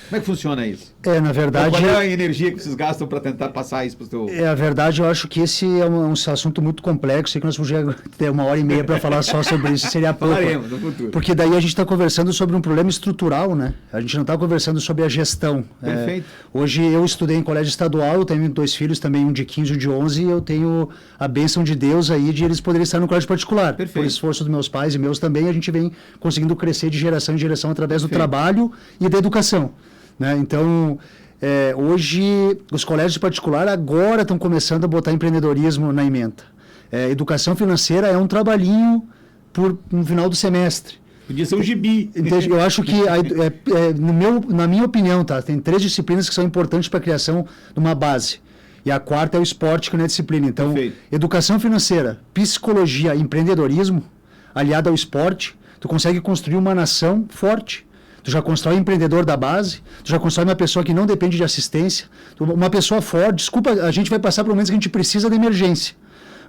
Como é que funciona isso? Na verdade... Qual é a energia que vocês gastam para tentar passar isso para o seu... Na verdade, eu acho que esse é um assunto muito complexo e que nós podíamos ter 1h30 para falar só sobre isso, seria pouco. Falaremos no futuro. Porque daí a gente está conversando sobre um problema estrutural, né? A gente não está conversando sobre a gestão. Perfeito. Hoje eu estudei em colégio estadual, eu tenho 2 filhos também, um de 15 e um de 11, e eu tenho a bênção de Deus aí de eles poderem estar no colégio particular. Perfeito. Por esforço dos meus pais e meus também, a gente vem conseguindo crescer de geração em geração através do trabalho e da educação. Né? Então, hoje, os colégios particulares agora estão começando a botar empreendedorismo na ementa. Educação financeira é um trabalhinho no final do semestre. Podia ser um gibi. Eu acho que, na minha opinião, tá, tem 3 disciplinas que são importantes para a criação de uma base. E a 4ª é o esporte, que não é disciplina. Então, educação financeira, psicologia e empreendedorismo, aliado ao esporte, tu consegue construir uma nação forte. Tu já constrói um empreendedor da base, tu já constrói uma pessoa que não depende de assistência, uma pessoa forte. Desculpa, a gente vai passar por momentos que a gente precisa de emergência,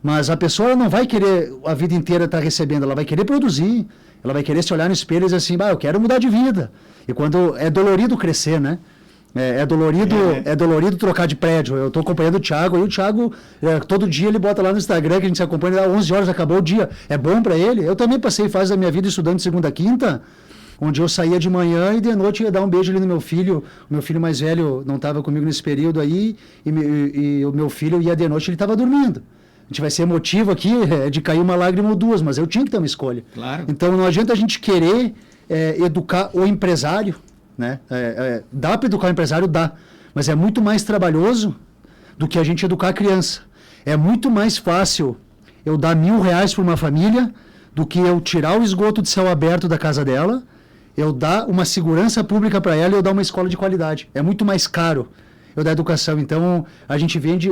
mas a pessoa não vai querer a vida inteira estar recebendo, ela vai querer produzir, ela vai querer se olhar no espelho e dizer assim, eu quero mudar de vida. E quando é dolorido crescer, né? É dolorido trocar de prédio. Eu estou acompanhando o Thiago, e o Thiago, todo dia ele bota lá no Instagram que a gente se acompanha, 11 horas acabou o dia. É bom para ele. Eu também passei fase da minha vida estudando de segunda a quinta, onde eu saía de manhã e de noite ia dar um beijo ali no meu filho. O meu filho mais velho não estava comigo nesse período aí, e o meu filho ia de noite, ele estava dormindo. A gente vai ser emotivo aqui, de cair uma lágrima ou 2, mas eu tinha que ter uma escolha. Claro. Então não adianta a gente querer educar o empresário, né? Dá para educar o empresário? Dá. Mas é muito mais trabalhoso do que a gente educar a criança. É muito mais fácil eu dar R$1.000 para uma família do que eu tirar o esgoto de céu aberto da casa dela, eu dar uma segurança pública para ela e eu dar uma escola de qualidade. É muito mais caro eu dar educação. Então, a gente vende...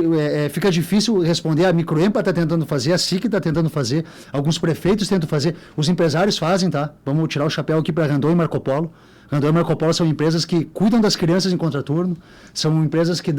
fica difícil responder. A Microempa está tentando fazer, a SIC está tentando fazer, alguns prefeitos tentam fazer, os empresários fazem, tá? Vamos tirar o chapéu aqui para Randon e Marco Polo. Randon e Marco Polo são empresas que cuidam das crianças em contraturno, são empresas que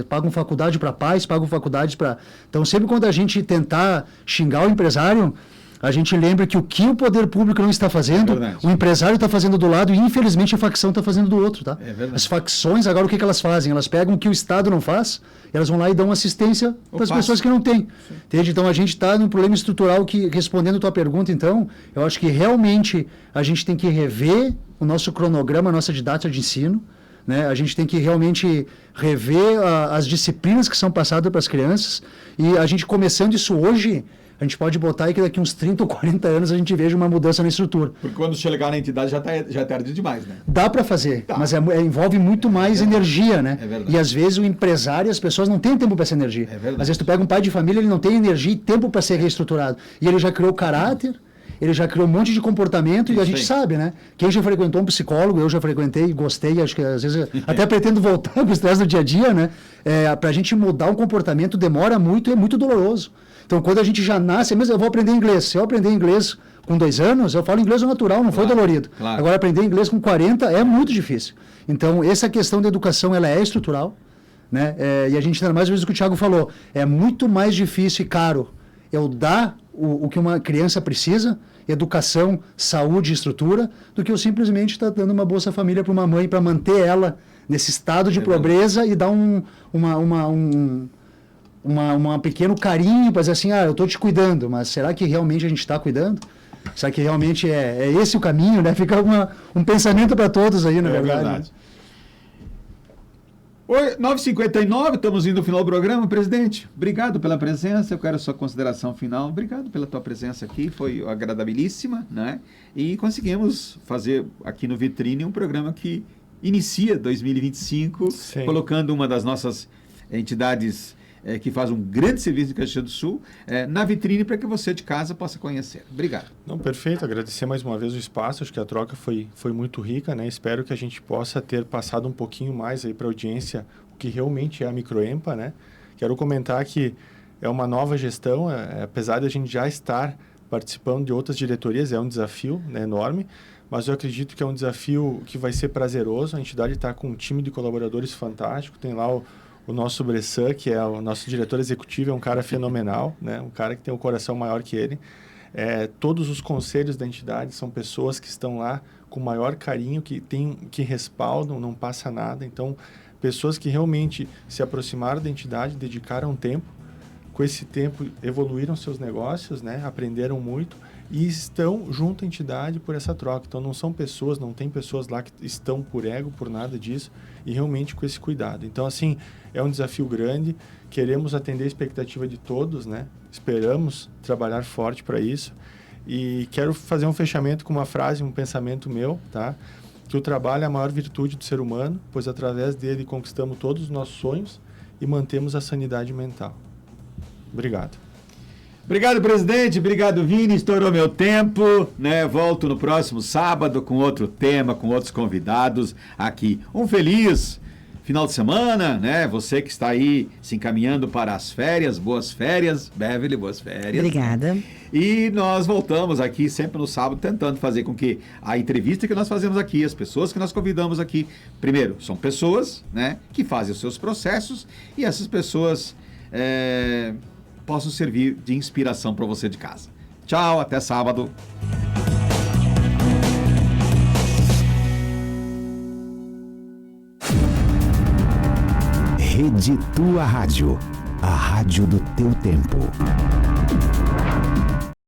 pagam faculdade para pais, pagam faculdades para... Então, sempre quando a gente tentar xingar o empresário, a gente lembra que o poder público não está fazendo, o empresário está fazendo do lado e, infelizmente, a facção está fazendo do outro, tá? As facções, agora, o que elas fazem? Elas pegam o que o Estado não faz, elas vão lá e dão assistência para as pessoas que não têm. Entende? Então, a gente está num problema estrutural que, respondendo a tua pergunta, então, eu acho que realmente a gente tem que rever o nosso cronograma, a nossa didática de ensino, né? A gente tem que realmente rever as disciplinas que são passadas para as crianças, e a gente começando isso hoje... A gente pode botar aí que daqui uns 30 ou 40 anos a gente veja uma mudança na estrutura. Porque quando chegar na entidade já é tarde demais, né? Dá para fazer, mas envolve muito mais energia, né? É verdade. E às vezes o empresário e as pessoas não têm tempo para essa energia. É verdade. Às vezes tu pega um pai de família, ele não tem energia e tempo para ser reestruturado. E ele já criou caráter, ele já criou um monte de comportamento, e a gente sabe, né? Quem já frequentou um psicólogo, eu já frequentei e gostei, acho que às vezes até pretendo voltar com o estresse do dia a dia, né? Para a gente mudar um comportamento demora muito e é muito doloroso. Então, quando a gente já nasce, mesmo eu vou aprender inglês. Se eu aprender inglês com 2 anos, eu falo inglês natural, não foi dolorido. Claro. Agora, aprender inglês com 40 é muito difícil. Então, essa questão da educação, ela é estrutural, né? E a gente, ainda mais vezes o que o Thiago falou, é muito mais difícil e caro eu dar o que uma criança precisa, educação, saúde e estrutura, do que eu simplesmente estar dando uma Bolsa Família para uma mãe para manter ela nesse estado de pobreza e dar um pequeno carinho para dizer assim, eu estou te cuidando, mas será que realmente a gente está cuidando? Será que realmente é esse o caminho, né? Fica um pensamento para todos aí, na verdade. Oi, 9h59, estamos indo ao final do programa. Presidente, obrigado pela presença, eu quero a sua consideração final. Obrigado pela tua presença aqui, foi agradabilíssima, né? E conseguimos fazer aqui no Vitrine um programa que inicia 2025, colocando uma das nossas entidades que faz um grande serviço em Caxias do Sul, na vitrine para que você de casa possa conhecer. Obrigado. Não, perfeito. Agradecer mais uma vez o espaço. Acho que a troca foi muito rica, né? Espero que a gente possa ter passado um pouquinho mais aí para a audiência o que realmente é a Microempa, né? Quero comentar que é uma nova gestão, apesar de a gente já estar participando de outras diretorias, é um desafio, né, enorme, mas eu acredito que é um desafio que vai ser prazeroso. A entidade está com um time de colaboradores fantástico, tem lá o nosso Bressan, que é o nosso diretor executivo, é um cara fenomenal, né, um cara que tem um coração maior que ele. Todos os conselhos da entidade são pessoas que estão lá com maior carinho, que respaldam, não passa nada. Então, pessoas que realmente se aproximaram da entidade, dedicaram tempo, com esse tempo evoluíram seus negócios, né, aprenderam muito e estão junto à entidade por essa troca. Então, não tem pessoas lá que estão por ego, por nada disso, e realmente com esse cuidado. Então, assim, é um desafio grande, queremos atender a expectativa de todos, né? Esperamos trabalhar forte para isso. E quero fazer um fechamento com uma frase, um pensamento meu, tá? Que o trabalho é a maior virtude do ser humano, pois através dele conquistamos todos os nossos sonhos e mantemos a sanidade mental. Obrigado. Obrigado, presidente. Obrigado, Vini. Estourou meu tempo, né? Volto no próximo sábado com outro tema, com outros convidados aqui. Um feliz final de semana, né? Você que está aí se encaminhando para as férias, boas férias. Beverly, boas férias. Obrigada. E nós voltamos aqui sempre no sábado, tentando fazer com que a entrevista que nós fazemos aqui, as pessoas que nós convidamos aqui, primeiro, são pessoas, né? Que fazem os seus processos e essas pessoas possam servir de inspiração para você de casa. Tchau, até sábado. Rede Tua Rádio, a rádio do teu tempo.